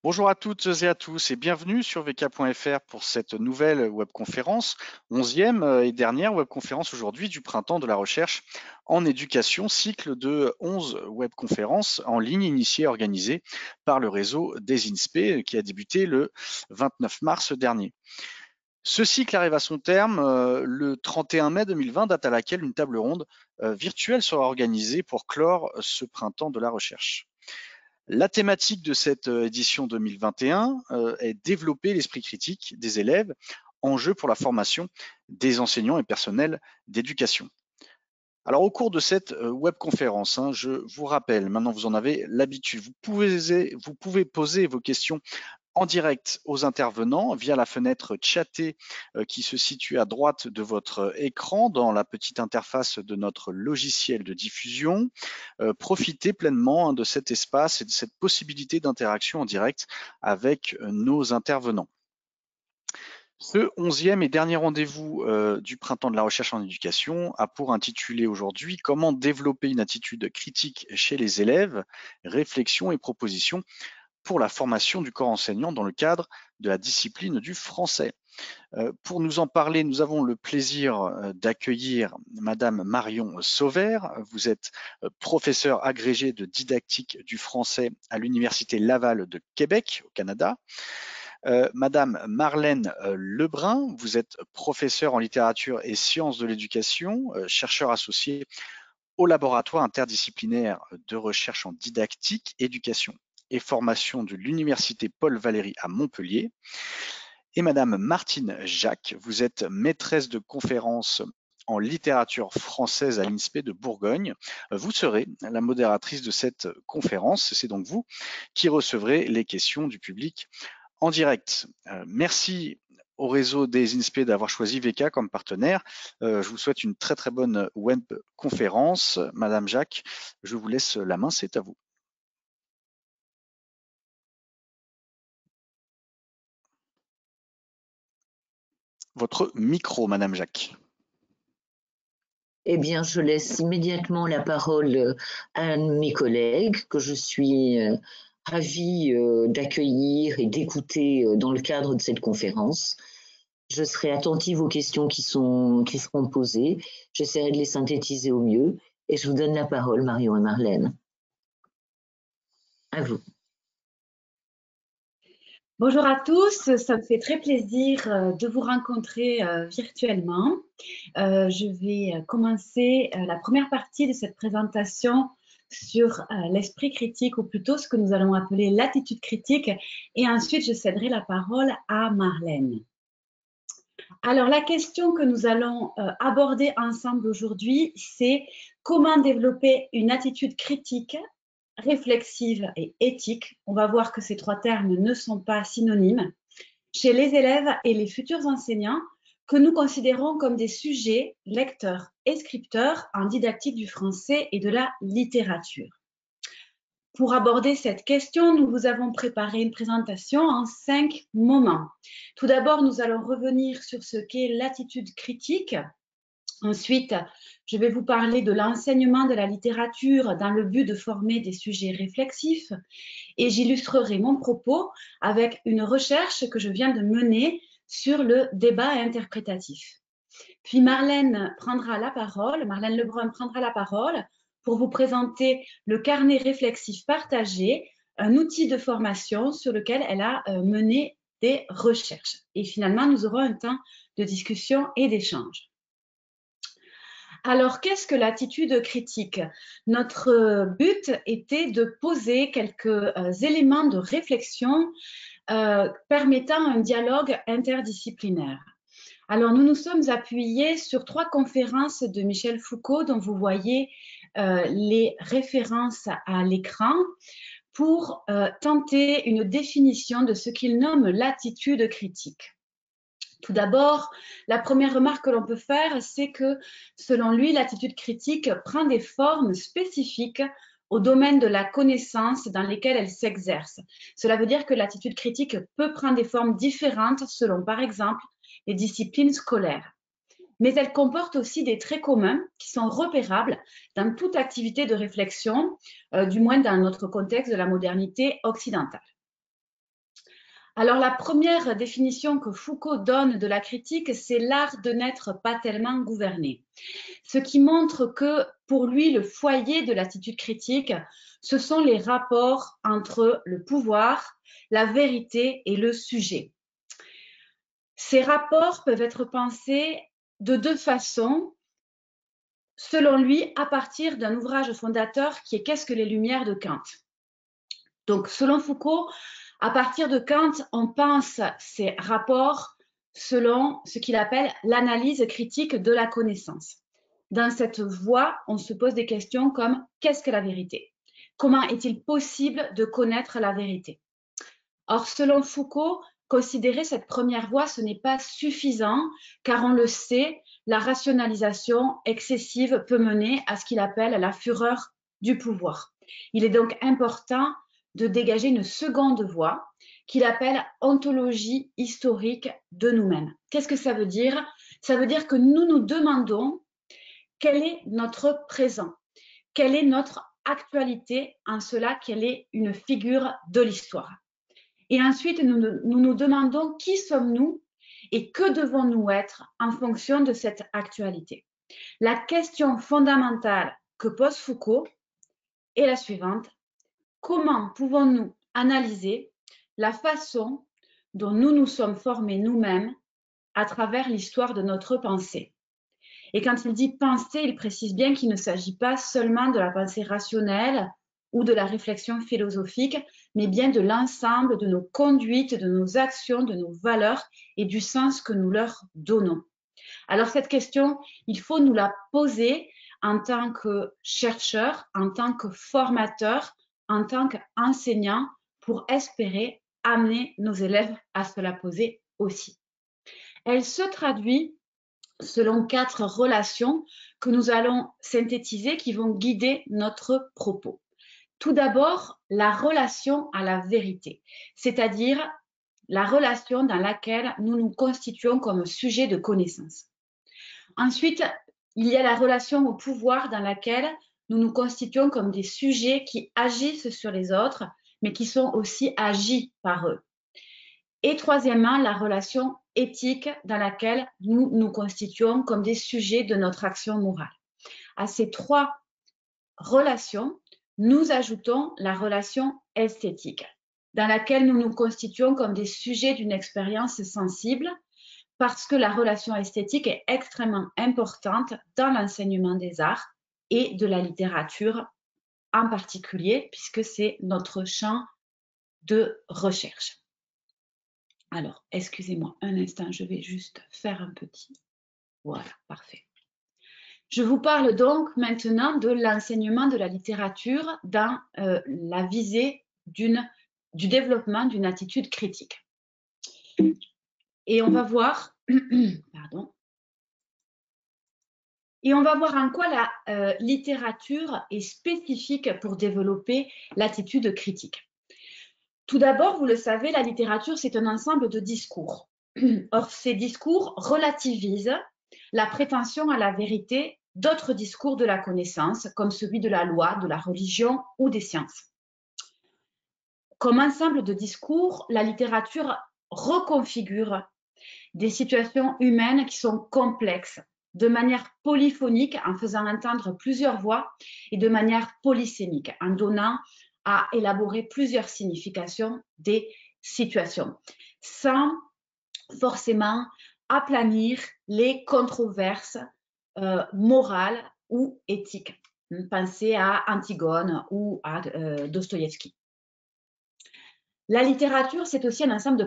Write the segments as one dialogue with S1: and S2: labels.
S1: Bonjour à toutes et à tous et bienvenue sur vk.fr pour cette nouvelle webconférence, 11e et dernière webconférence aujourd'hui du printemps de la recherche en éducation, cycle de 11 webconférences en ligne initiées et organisées par le réseau des INSPE qui a débuté le 29 mars dernier. Ce cycle arrive à son terme le 31 mai 2020, date à laquelle une table ronde virtuelle sera organisée pour clore ce printemps de la recherche. La thématique de cette édition 2021 est développer l'esprit critique des élèves, enjeu pour la formation des enseignants et personnels d'éducation. Alors au cours de cette webconférence, je vous rappelle, maintenant vous en avez l'habitude, vous pouvez poser vos questions en direct aux intervenants via la fenêtre chatée qui se situe à droite de votre écran dans la petite interface de notre logiciel de diffusion. Profitez pleinement de cet espace et de cette possibilité d'interaction en direct avec nos intervenants. Ce 11e et dernier rendez-vous du printemps de la recherche en éducation a pour intitulé aujourd'hui « Comment développer une attitude critique chez les élèves, réflexions et propositions pour la formation du corps enseignant dans le cadre de la discipline du français ». Pour nous en parler, nous avons le plaisir d'accueillir Madame Marion Sauvert. Vous êtes professeure agrégée de didactique du français à l'Université Laval de Québec, au Canada. Madame Marlène Lebrun, vous êtes professeure en littérature et sciences de l'éducation, chercheur associé au laboratoire interdisciplinaire de recherche en didactique, éducation et formation de l'Université Paul Valéry à Montpellier. Et Madame Martine Jacques, vous êtes maîtresse de conférences en littérature française à l'INSPE de Bourgogne. Vous serez la modératrice de cette conférence. C'est donc vous qui recevrez les questions du public en direct. Merci au réseau des INSPE d'avoir choisi VK comme partenaire. Je vous souhaite une très très bonne web conférence. Madame Jacques, je vous laisse la main, c'est à vous. Votre micro, Madame Jacques.
S2: Eh bien, je laisse immédiatement la parole à mes collègues que je suis ravie d'accueillir et d'écouter dans le cadre de cette conférence. Je serai attentive aux questions qui seront posées. J'essaierai de les synthétiser au mieux. Et je vous donne la parole, Marion et Marlène. À vous.
S3: Bonjour à tous, ça me fait très plaisir de vous rencontrer virtuellement. Je vais commencer la première partie de cette présentation sur l'esprit critique, ou plutôt ce que nous allons appeler l'attitude critique, et ensuite je céderai la parole à Marlène. Alors la question que nous allons aborder ensemble aujourd'hui, c'est comment développer une attitude critique, réflexive et éthique. On va voir que ces trois termes ne sont pas synonymes chez les élèves et les futurs enseignants que nous considérons comme des sujets, lecteurs et scripteurs en didactique du français et de la littérature. Pour aborder cette question, nous vous avons préparé une présentation en 5 moments. Tout d'abord, nous allons revenir sur ce qu'est l'attitude critique. Ensuite, je vais vous parler de l'enseignement de la littérature dans le but de former des sujets réflexifs et j'illustrerai mon propos avec une recherche que je viens de mener sur le débat interprétatif. Puis Marlène Lebrun prendra la parole pour vous présenter le carnet réflexif partagé, un outil de formation sur lequel elle a mené des recherches. Et finalement, nous aurons un temps de discussion et d'échange. Alors, qu'est-ce que l'attitude critique? Notre but était de poser quelques éléments de réflexion permettant un dialogue interdisciplinaire. Alors, nous nous sommes appuyés sur 3 conférences de Michel Foucault, dont vous voyez les références à l'écran, pour tenter une définition de ce qu'il nomme l'attitude critique. Tout d'abord, la première remarque que l'on peut faire, c'est que, selon lui, l'attitude critique prend des formes spécifiques au domaine de la connaissance dans lesquelles elle s'exerce. Cela veut dire que l'attitude critique peut prendre des formes différentes selon, par exemple, les disciplines scolaires. Mais elle comporte aussi des traits communs qui sont repérables dans toute activité de réflexion, du moins dans notre contexte de la modernité occidentale. Alors, la première définition que Foucault donne de la critique, c'est l'art de n'être pas tellement gouverné. Ce qui montre que, pour lui, le foyer de l'attitude critique, ce sont les rapports entre le pouvoir, la vérité et le sujet. Ces rapports peuvent être pensés de deux façons, selon lui, à partir d'un ouvrage fondateur qui est « Qu'est-ce que les Lumières » de Kant. Donc, selon Foucault, à partir de Kant, on pense ces rapports selon ce qu'il appelle l'analyse critique de la connaissance. Dans cette voie, on se pose des questions comme « Qu'est-ce que la vérité ? Comment est-il possible de connaître la vérité ?» Or, selon Foucault, considérer cette première voie, ce n'est pas suffisant, car on le sait, la rationalisation excessive peut mener à ce qu'il appelle la fureur du pouvoir. Il est donc important de dégager une seconde voie qu'il appelle ontologie historique de nous-mêmes. Qu'est-ce que ça veut dire? Ça veut dire que nous nous demandons quel est notre présent, quelle est notre actualité, en cela quelle est une figure de l'histoire. Et ensuite, nous nous demandons qui sommes-nous et que devons-nous être en fonction de cette actualité. La question fondamentale que pose Foucault est la suivante. Comment pouvons-nous analyser la façon dont nous nous sommes formés nous-mêmes à travers l'histoire de notre pensée? Et quand il dit penser, il précise bien qu'il ne s'agit pas seulement de la pensée rationnelle ou de la réflexion philosophique, mais bien de l'ensemble de nos conduites, de nos actions, de nos valeurs et du sens que nous leur donnons. Alors cette question, il faut nous la poser en tant que chercheur, en tant que formateur, en tant qu'enseignant, pour espérer amener nos élèves à se la poser aussi. Elle se traduit selon 4 relations que nous allons synthétiser qui vont guider notre propos. Tout d'abord, la relation à la vérité, c'est-à-dire la relation dans laquelle nous nous constituons comme sujet de connaissance. Ensuite, il y a la relation au pouvoir dans laquelle nous nous constituons comme des sujets qui agissent sur les autres, mais qui sont aussi agis par eux. Et troisièmement, la relation éthique dans laquelle nous nous constituons comme des sujets de notre action morale. À ces 3 relations, nous ajoutons la relation esthétique, dans laquelle nous nous constituons comme des sujets d'une expérience sensible, parce que la relation esthétique est extrêmement importante dans l'enseignement des arts et de la littérature en particulier, puisque c'est notre champ de recherche. Alors, excusez-moi un instant, je vais juste faire un petit... Voilà, parfait. Je vous parle donc maintenant de l'enseignement de la littérature dans la visée du développement d'une attitude critique. Et on va voir, pardon, et on va voir en quoi la littérature est spécifique pour développer l'attitude critique. Tout d'abord, vous le savez, la littérature, c'est un ensemble de discours. Or, ces discours relativisent la prétention à la vérité d'autres discours de la connaissance, comme celui de la loi, de la religion ou des sciences. Comme ensemble de discours, la littérature reconfigure des situations humaines qui sont complexes, de manière polyphonique, en faisant entendre plusieurs voix, et de manière polysémique, en donnant à élaborer plusieurs significations des situations, sans forcément aplanir les controverses morales ou éthiques. Pensez à Antigone ou à Dostoïevski. La littérature, c'est aussi un ensemble de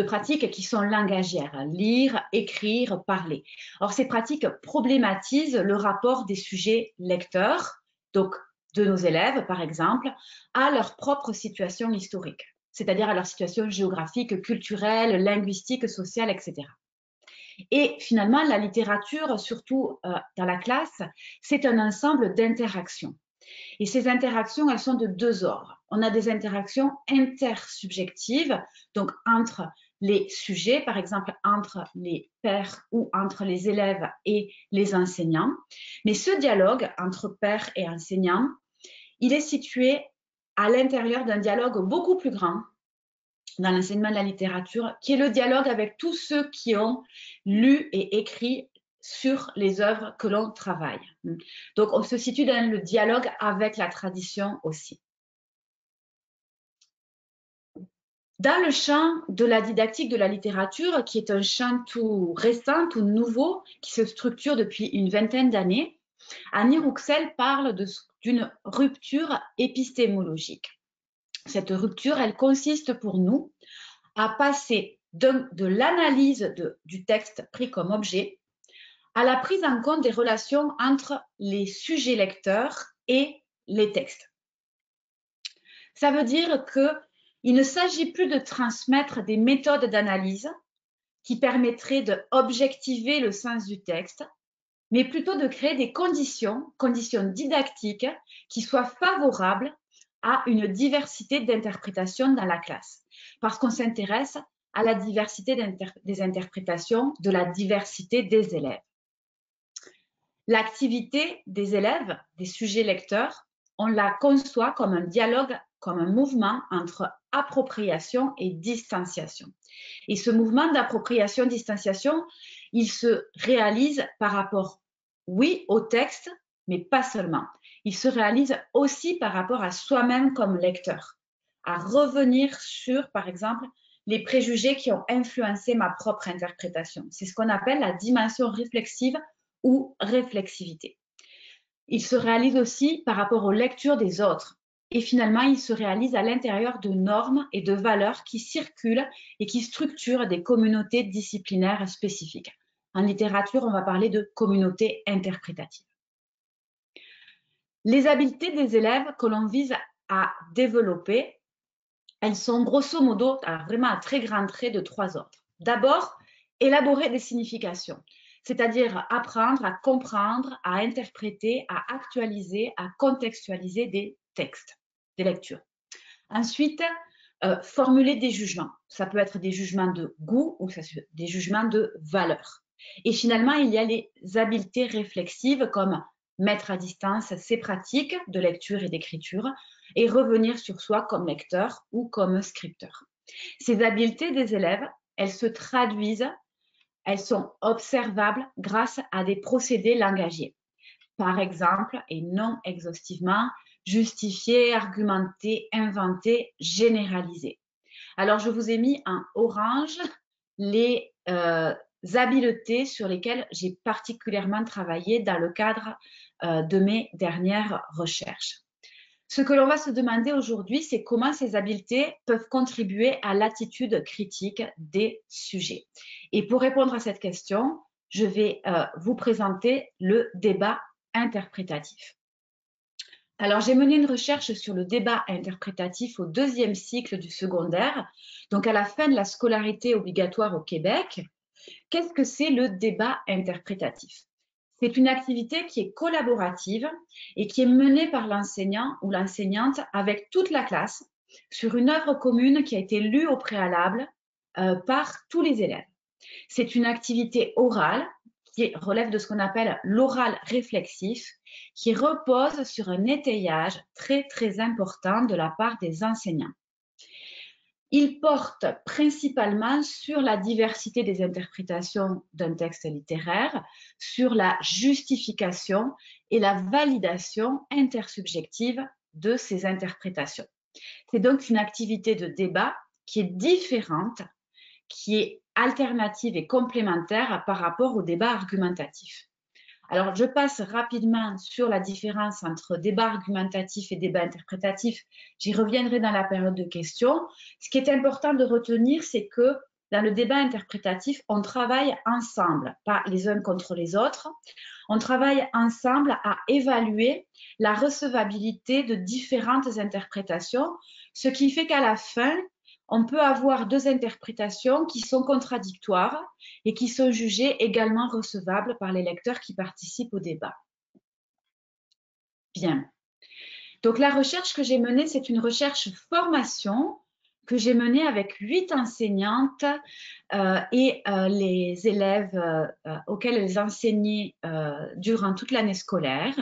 S3: pratiques qui sont langagières, lire, écrire, parler. Or, ces pratiques problématisent le rapport des sujets lecteurs, donc de nos élèves par exemple, à leur propre situation historique, c'est-à-dire à leur situation géographique, culturelle, linguistique, sociale, etc. Et finalement, la littérature, surtout dans la classe, c'est un ensemble d'interactions. Et ces interactions, elles sont de 2 ordres. On a des interactions intersubjectives, donc entre les sujets, par exemple entre les pairs ou entre les élèves et les enseignants. Mais ce dialogue entre pairs et enseignants, il est situé à l'intérieur d'un dialogue beaucoup plus grand dans l'enseignement de la littérature, qui est le dialogue avec tous ceux qui ont lu et écrit sur les œuvres que l'on travaille. Donc, on se situe dans le dialogue avec la tradition aussi. Dans le champ de la didactique de la littérature, qui est un champ tout récent, tout nouveau, qui se structure depuis une vingtaine d'années, Annie Rouxel parle d'une rupture épistémologique. Cette rupture, elle consiste pour nous à passer de l'analyse du texte pris comme objet à la prise en compte des relations entre les sujets lecteurs et les textes. Ça veut dire qu'il ne s'agit plus de transmettre des méthodes d'analyse qui permettraient d'objectiver le sens du texte, mais plutôt de créer des conditions didactiques qui soient favorables à une diversité d'interprétations dans la classe. Parce qu'on s'intéresse à la diversité des interprétations de la diversité des élèves. L'activité des élèves, des sujets lecteurs, on la conçoit comme un dialogue, comme un mouvement entre appropriation et distanciation. Et ce mouvement d'appropriation-distanciation, il se réalise par rapport, oui, au texte, mais pas seulement. Il se réalise aussi par rapport à soi-même comme lecteur, à revenir sur, par exemple, les préjugés qui ont influencé ma propre interprétation. C'est ce qu'on appelle la dimension réflexive ou réflexivité. Il se réalise aussi par rapport aux lectures des autres. Et finalement, il se réalise à l'intérieur de normes et de valeurs qui circulent et qui structurent des communautés disciplinaires spécifiques. En littérature, on va parler de communautés interprétatives. Les habiletés des élèves que l'on vise à développer, elles sont grosso modo, vraiment à très grands traits, de 3 ordres. D'abord, élaborer des significations, c'est-à-dire apprendre à comprendre, à interpréter, à actualiser, à contextualiser des textes, des lectures. Ensuite, formuler des jugements. Ça peut être des jugements de goût ou des jugements de valeur. Et finalement, il y a les habiletés réflexives comme mettre à distance ses pratiques de lecture et d'écriture et revenir sur soi comme lecteur ou comme scripteur. Ces habiletés des élèves, elles se traduisent, elles sont observables grâce à des procédés langagiers. Par exemple, et non exhaustivement, justifier, argumenter, inventer, généraliser. Alors, je vous ai mis en orange les habiletés sur lesquelles j'ai particulièrement travaillé dans le cadre de mes dernières recherches. Ce que l'on va se demander aujourd'hui, c'est comment ces habiletés peuvent contribuer à l'attitude critique des sujets. Et pour répondre à cette question, je vais vous présenter le débat interprétatif. Alors, j'ai mené une recherche sur le débat interprétatif au 2e cycle du secondaire, donc à la fin de la scolarité obligatoire au Québec. Qu'est-ce que c'est le débat interprétatif? C'est une activité qui est collaborative et qui est menée par l'enseignant ou l'enseignante avec toute la classe sur une œuvre commune qui a été lue au préalable par tous les élèves. C'est une activité orale qui relève de ce qu'on appelle l'oral réflexif, qui repose sur un étayage très très important de la part des enseignants. Il porte principalement sur la diversité des interprétations d'un texte littéraire, sur la justification et la validation intersubjective de ces interprétations. C'est donc une activité de débat qui est différente, qui est alternative et complémentaire par rapport au débat argumentatif. Alors, je passe rapidement sur la différence entre débat argumentatif et débat interprétatif. J'y reviendrai dans la période de questions. Ce qui est important de retenir, c'est que dans le débat interprétatif, on travaille ensemble, pas les uns contre les autres. On travaille ensemble à évaluer la recevabilité de différentes interprétations, ce qui fait qu'à la fin, on peut avoir 2 interprétations qui sont contradictoires et qui sont jugées également recevables par les lecteurs qui participent au débat. Bien. Donc, la recherche que j'ai menée, c'est une recherche formation que j'ai menée avec 8 enseignantes et les élèves auxquels elles enseignaient durant toute l'année scolaire.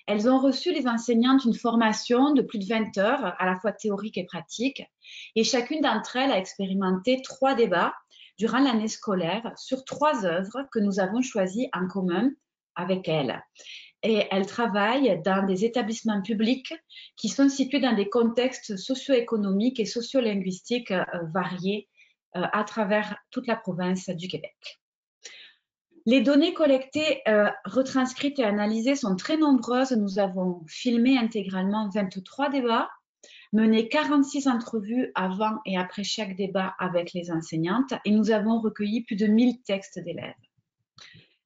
S3: Elles ont reçu, les enseignantes, une formation de plus de 20 heures, à la fois théorique et pratique, et chacune d'entre elles a expérimenté 3 débats durant l'année scolaire sur 3 œuvres que nous avons choisies en commun avec elles. Et elles travaillent dans des établissements publics qui sont situés dans des contextes socio-économiques et sociolinguistiques variés à travers toute la province du Québec. Les données collectées, retranscrites et analysées sont très nombreuses. Nous avons filmé intégralement 23 débats, mené 46 entrevues avant et après chaque débat avec les enseignantes et nous avons recueilli plus de 1000 textes d'élèves.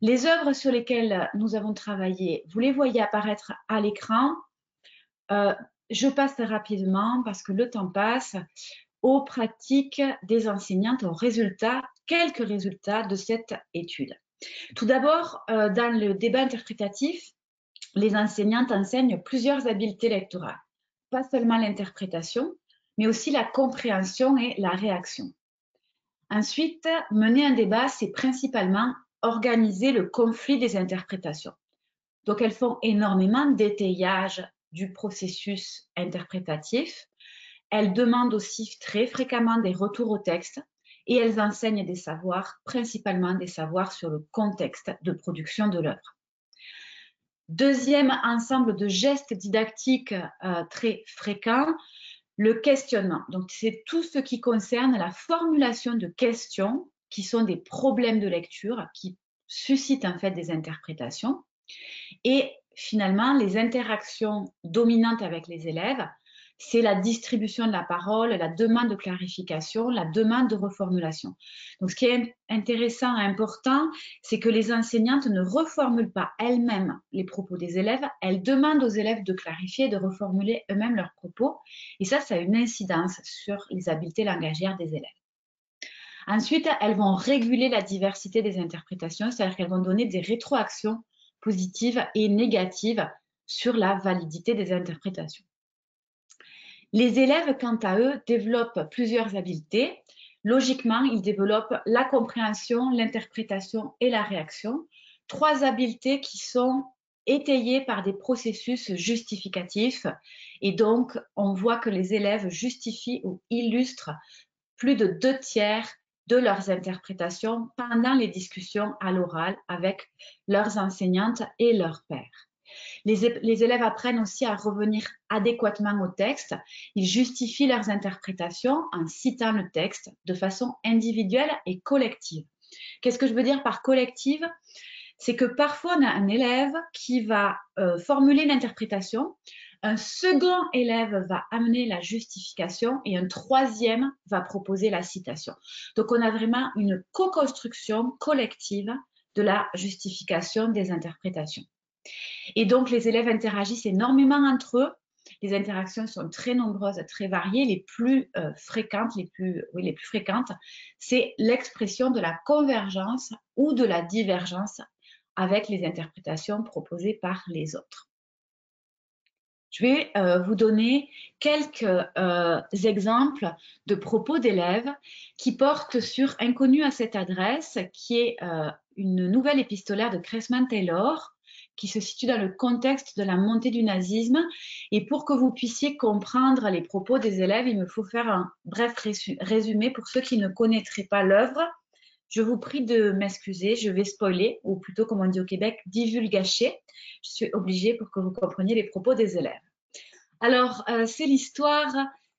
S3: Les œuvres sur lesquelles nous avons travaillé, vous les voyez apparaître à l'écran. Je passe rapidement parce que le temps passe aux pratiques des enseignantes, aux résultats, quelques résultats de cette étude. Tout d'abord, dans le débat interprétatif, les enseignantes enseignent plusieurs habiletés lectorales, pas seulement l'interprétation, mais aussi la compréhension et la réaction. Ensuite, mener un débat, c'est principalement organiser le conflit des interprétations. Donc, elles font énormément d'étayage du processus interprétatif. Elles demandent aussi très fréquemment des retours au texte et elles enseignent des savoirs, principalement des savoirs sur le contexte de production de l'œuvre. Deuxième ensemble de gestes didactiques très fréquents, le questionnement. Donc, c'est tout ce qui concerne la formulation de questions qui sont des problèmes de lecture, qui suscitent en fait des interprétations. Et finalement, les interactions dominantes avec les élèves, c'est la distribution de la parole, la demande de clarification, la demande de reformulation. Donc, ce qui est intéressant et important, c'est que les enseignantes ne reformulent pas elles-mêmes les propos des élèves, elles demandent aux élèves de clarifier, de reformuler eux-mêmes leurs propos. Et ça a une incidence sur les habiletés langagières des élèves. Ensuite, elles vont réguler la diversité des interprétations, c'est-à-dire qu'elles vont donner des rétroactions positives et négatives sur la validité des interprétations. Les élèves, quant à eux, développent plusieurs habiletés. Logiquement, ils développent la compréhension, l'interprétation et la réaction. 3 habiletés qui sont étayées par des processus justificatifs. Et donc, on voit que les élèves justifient ou illustrent plus de 2/3 de leurs interprétations pendant les discussions à l'oral avec leurs enseignantes et leurs pairs. Les élèves apprennent aussi à revenir adéquatement au texte. Ils justifient leurs interprétations en citant le texte de façon individuelle et collective. Qu'est-ce que je veux dire par collective? C'est que parfois, on a un élève qui va formuler l'interprétation, un second élève va amener la justification et un troisième va proposer la citation. Donc, on a vraiment une co-construction collective de la justification des interprétations. Et donc, les élèves interagissent énormément entre eux. Les interactions sont très nombreuses, très variées. Les plus fréquentes, c'est l'expression de la convergence ou de la divergence avec les interprétations proposées par les autres. Je vais vous donner quelques exemples de propos d'élèves qui portent sur Inconnu à cette adresse, qui est une nouvelle épistolaire de Cressman Taylor, qui se situe dans le contexte de la montée du nazisme. Et pour que vous puissiez comprendre les propos des élèves, il me faut faire un bref résumé pour ceux qui ne connaîtraient pas l'œuvre. Je vous prie de m'excuser, je vais spoiler, ou plutôt, comme on dit au Québec, divulgacher. Je suis obligée pour que vous compreniez les propos des élèves. Alors, c'est l'histoire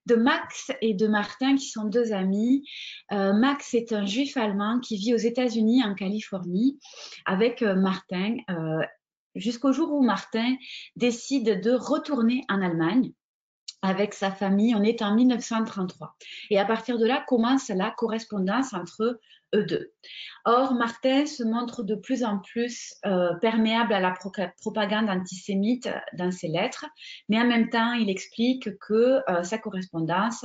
S3: de Max et de Martin, qui sont 2 amis. Max est un juif allemand qui vit aux États-Unis, en Californie, avec Martin, jusqu'au jour où Martin décide de retourner en Allemagne avec sa famille. On est en 1933. Et à partir de là, commence la correspondance entre eux deux. Or, Martin se montre de plus en plus perméable à la propagande antisémite dans ses lettres, mais en même temps, il explique que sa correspondance,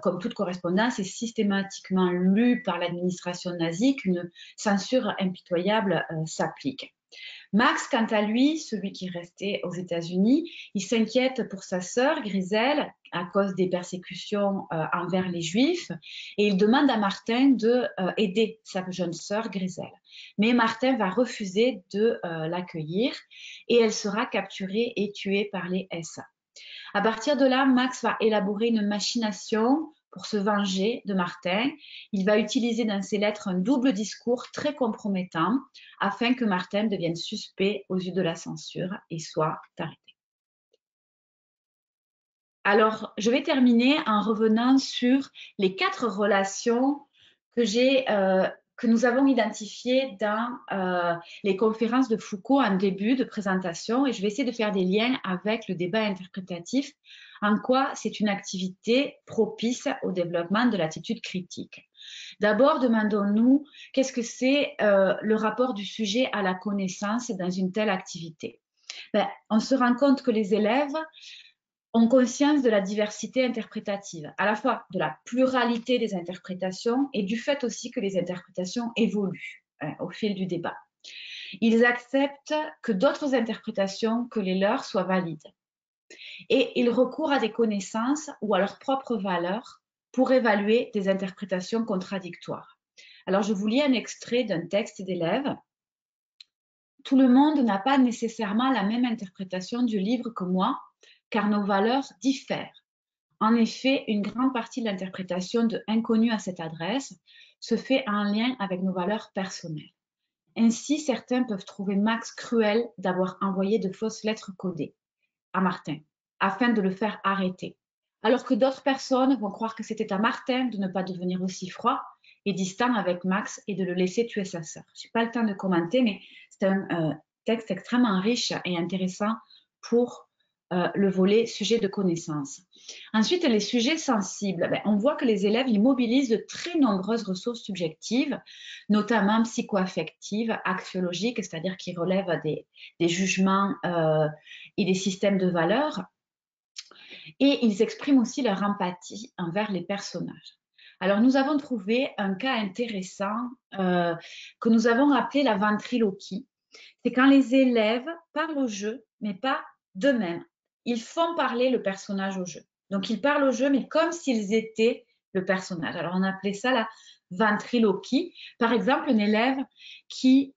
S3: comme toute correspondance, est systématiquement lue par l'administration nazie, qu'une censure impitoyable s'applique. Max, quant à lui, celui qui restait aux États-Unis, il s'inquiète pour sa sœur Griselle à cause des persécutions envers les Juifs et il demande à Martin d'aider sa jeune sœur Griselle. Mais Martin va refuser de l'accueillir et elle sera capturée et tuée par les SA. À partir de là, Max va élaborer une machination pour se venger de Martin. Il va utiliser dans ses lettres un double discours très compromettant afin que Martin devienne suspect aux yeux de la censure et soit arrêté. Alors, je vais terminer en revenant sur les 4 relations que nous avons identifiées dans les conférences de Foucault en début de présentation et je vais essayer de faire des liens avec le débat interprétatif, en quoi c'est une activité propice au développement de l'attitude critique. D'abord, demandons-nous qu'est-ce que c'est le rapport du sujet à la connaissance dans une telle activité. On se rend compte que les élèves ont conscience de la diversité interprétative, à la fois de la pluralité des interprétations et du fait aussi que les interprétations évoluent au fil du débat. Ils acceptent que d'autres interprétations que les leurs soient valides. Et ils recourent à des connaissances ou à leurs propres valeurs pour évaluer des interprétations contradictoires. Alors, je vous lis un extrait d'un texte d'élève. Tout le monde n'a pas nécessairement la même interprétation du livre que moi, car nos valeurs diffèrent. En effet, une grande partie de l'interprétation de Inconnu à cette adresse se fait en lien avec nos valeurs personnelles. Ainsi, certains peuvent trouver Max cruel d'avoir envoyé de fausses lettres codées à Martin, afin de le faire arrêter. Alors que d'autres personnes vont croire que c'était à Martin de ne pas devenir aussi froid et distant avec Max et de le laisser tuer sa sœur. Je n'ai pas le temps de commenter, mais c'est un texte extrêmement riche et intéressant pour le volet sujet de connaissance. Ensuite, les sujets sensibles. On voit que les élèves ils mobilisent de très nombreuses ressources subjectives, notamment psychoaffectives, axiologiques, c'est-à-dire qui relèvent des jugements et des systèmes de valeurs. Et ils expriment aussi leur empathie envers les personnages. Alors, nous avons trouvé un cas intéressant que nous avons appelé la ventriloquie. C'est quand les élèves parlent au jeu, mais pas d'eux-mêmes. Ils font parler le personnage au jeu. Donc, ils parlent au jeu, mais comme s'ils étaient le personnage. Alors, on appelait ça la ventriloquie. Par exemple, un élève qui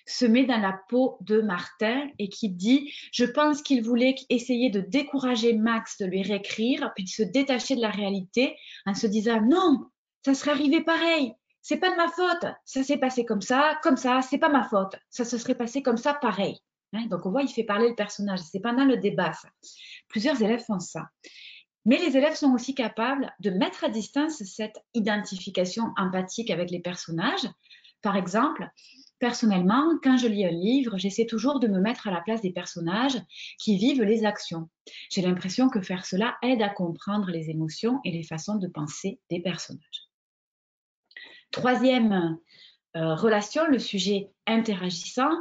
S3: se met dans la peau de Martin et qui dit « Je pense qu'il voulait essayer de décourager Max de lui réécrire, puis de se détacher de la réalité en se disant « Non, ça serait arrivé pareil. C'est pas de ma faute. Ça s'est passé comme ça, c'est pas ma faute. Ça se serait passé comme ça, pareil. » Donc, on voit, il fait parler le personnage. C'est pendant le débat, ça. Plusieurs élèves font ça. Mais les élèves sont aussi capables de mettre à distance cette identification empathique avec les personnages. Par exemple, personnellement, quand je lis un livre, j'essaie toujours de me mettre à la place des personnages qui vivent les actions. J'ai l'impression que faire cela aide à comprendre les émotions et les façons de penser des personnages. Troisième relation, le sujet interagissant,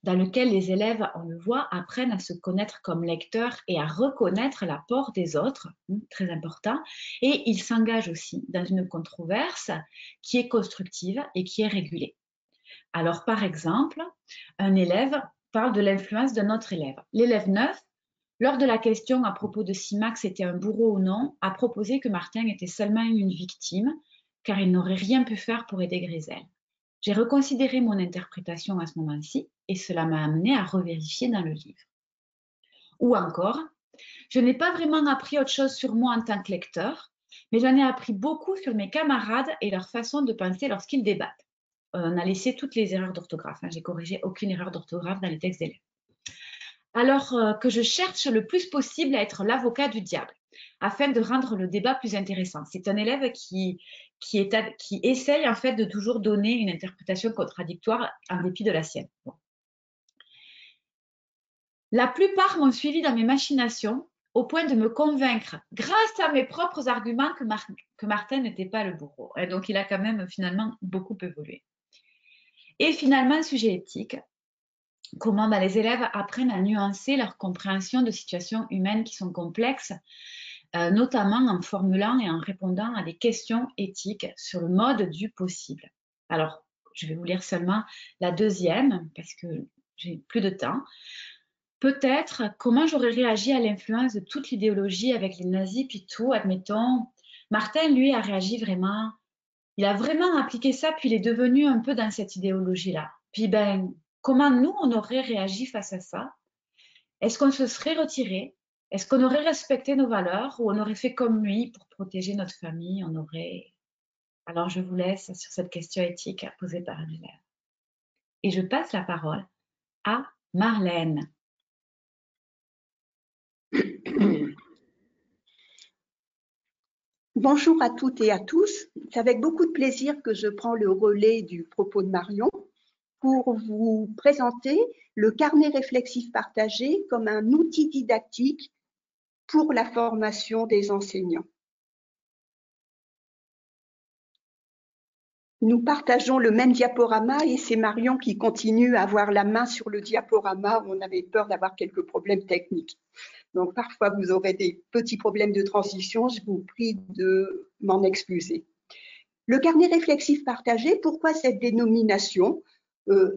S3: dans lequel les élèves, on le voit, apprennent à se connaître comme lecteurs et à reconnaître l'apport des autres, très important, et ils s'engagent aussi dans une controverse qui est constructive et qui est régulée. Alors, par exemple, un élève parle de l'influence d'un autre élève. L'élève 9, lors de la question à propos de si Max était un bourreau ou non, a proposé que Martin était seulement une victime, car il n'aurait rien pu faire pour aider Griselle. J'ai reconsidéré mon interprétation à ce moment-ci et cela m'a amené à revérifier dans le livre. Ou encore, je n'ai pas vraiment appris autre chose sur moi en tant que lecteur, mais j'en ai appris beaucoup sur mes camarades et leur façon de penser lorsqu'ils débattent. On a laissé toutes les erreurs d'orthographe. J'ai corrigé aucune erreur d'orthographe dans les textes d'élèves. Alors que je cherche le plus possible à être l'avocat du diable, afin de rendre le débat plus intéressant. C'est un élève qui essaye en fait de toujours donner une interprétation contradictoire en dépit de la sienne. Bon. La plupart m'ont suivi dans mes machinations au point de me convaincre, grâce à mes propres arguments, que Martin n'était pas le bourreau. Et donc, il a quand même finalement beaucoup évolué. Et finalement, sujet éthique. Comment les élèves apprennent à nuancer leur compréhension de situations humaines qui sont complexes, notamment en formulant et en répondant à des questions éthiques sur le mode du possible. Alors, je vais vous lire seulement la deuxième, parce que j'ai plus de temps. Peut-être comment j'aurais réagi à l'influence de toute l'idéologie avec les nazis puis tout, admettons. Martin, lui, a réagi vraiment, il a vraiment appliqué ça, puis il est devenu un peu dans cette idéologie-là. Puis ben, comment nous, on aurait réagi face à ça? Est-ce qu'on se serait retiré? Est-ce qu'on aurait respecté nos valeurs ou on aurait fait comme lui pour protéger notre famille? On aurait. Alors je vous laisse sur cette question éthique posée par un élève. Et je passe la parole à Marlène.
S4: Bonjour à toutes et à tous. C'est avec beaucoup de plaisir que je prends le relais du propos de Marion pour vous présenter le carnet réflexif partagé comme un outil didactique pour la formation des enseignants. Nous partageons le même diaporama et c'est Marion qui continue à avoir la main sur le diaporama où on avait peur d'avoir quelques problèmes techniques. Donc parfois vous aurez des petits problèmes de transition, je vous prie de m'en excuser. Le carnet réflexif partagé, pourquoi cette dénomination?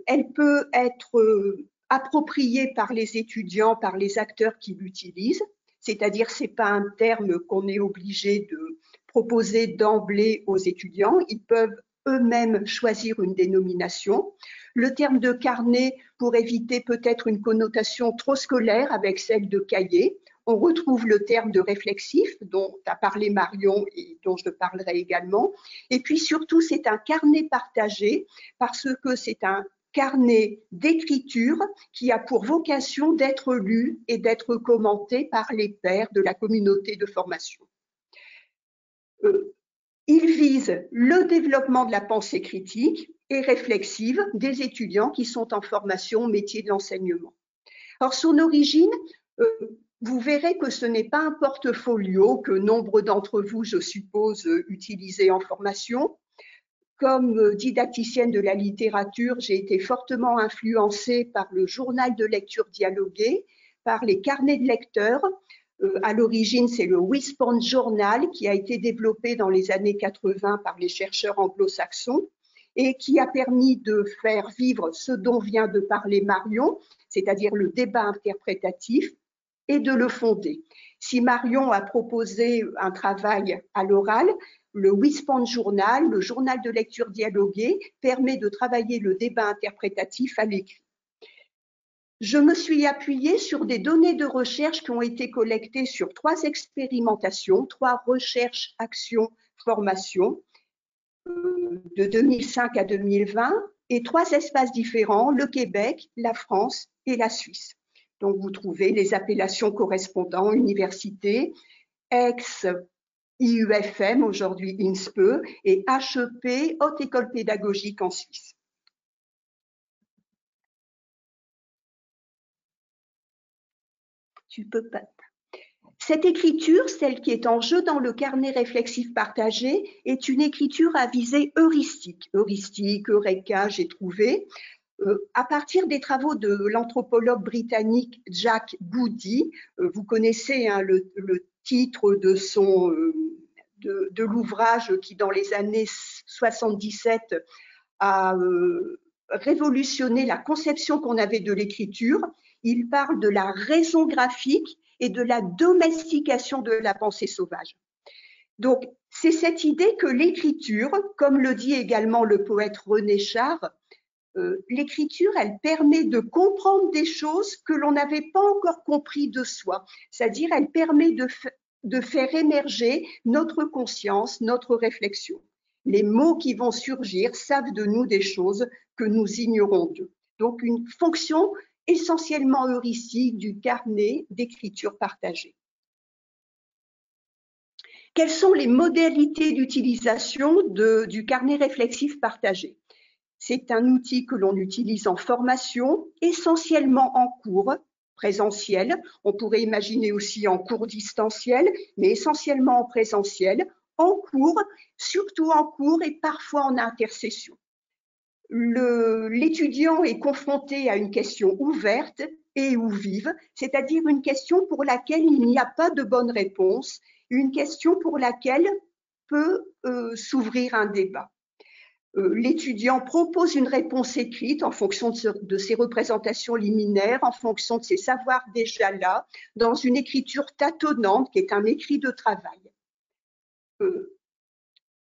S4: Elle peut être appropriée par les étudiants, par les acteurs qui l'utilisent, c'est-à-dire ce n'est pas un terme qu'on est obligé de proposer d'emblée aux étudiants, ils peuvent eux-mêmes choisir une dénomination. Le terme de carnet, pour éviter peut-être une connotation trop scolaire avec celle de cahier, on retrouve le terme de réflexif dont a parlé Marion et dont je parlerai également. Et puis surtout, c'est un carnet partagé parce que c'est un carnet d'écriture qui a pour vocation d'être lu et d'être commenté par les pairs de la communauté de formation. Il vise le développement de la pensée critique et réflexive des étudiants qui sont en formation au métier de l'enseignement. Alors, son origine, vous verrez que ce n'est pas un portfolio que nombre d'entre vous, je suppose, utilisez en formation. Comme didacticienne de la littérature, j'ai été fortement influencée par le journal de lecture dialogué, par les carnets de lecteurs. À l'origine, c'est le Wisponge Journal qui a été développé dans les années 80 par les chercheurs anglo-saxons et qui a permis de faire vivre ce dont vient de parler Marion, c'est-à-dire le débat interprétatif, et de le fonder. Si Marion a proposé un travail à l'oral, le Wisponge Journal, le journal de lecture dialogué, permet de travailler le débat interprétatif à l'écrit. Je me suis appuyée sur des données de recherche qui ont été collectées sur 3 expérimentations, 3 recherches, actions, formations, de 2005 à 2020, et 3 espaces différents, le Québec, la France et la Suisse. Donc vous trouvez les appellations correspondant, université, ex-IUFM, aujourd'hui INSPE, et HEP, Haute École Pédagogique en Suisse. Tu peux pas. Cette écriture, celle qui est en jeu dans le carnet réflexif partagé, est une écriture à visée heuristique. Heuristique, Eureka, j'ai trouvé. À partir des travaux de l'anthropologue britannique Jack Goody, vous connaissez hein, le titre de de l'ouvrage qui, dans les années 77, a révolutionné la conception qu'on avait de l'écriture. Il parle de la raison graphique et de la domestication de la pensée sauvage. Donc, c'est cette idée que l'écriture, comme le dit également le poète René Char, l'écriture, elle permet de comprendre des choses que l'on n'avait pas encore compris de soi. C'est-à-dire, elle permet de faire émerger notre conscience, notre réflexion. Les mots qui vont surgir savent de nous des choses que nous ignorons d'eux. Donc, une fonction essentiellement heuristique du carnet d'écriture partagée. Quelles sont les modalités d'utilisation du carnet réflexif partagé? C'est un outil que l'on utilise en formation, essentiellement en cours présentiel. On pourrait imaginer aussi en cours distanciel, mais essentiellement en présentiel, en cours, surtout en cours et parfois en intercession. L'étudiant est confronté à une question ouverte et ou vive, c'est-à-dire une question pour laquelle il n'y a pas de bonne réponse, une question pour laquelle peut s'ouvrir un débat. l'étudiant propose une réponse écrite en fonction de ses représentations liminaires, en fonction de ses savoirs déjà là, dans une écriture tâtonnante qui est un écrit de travail.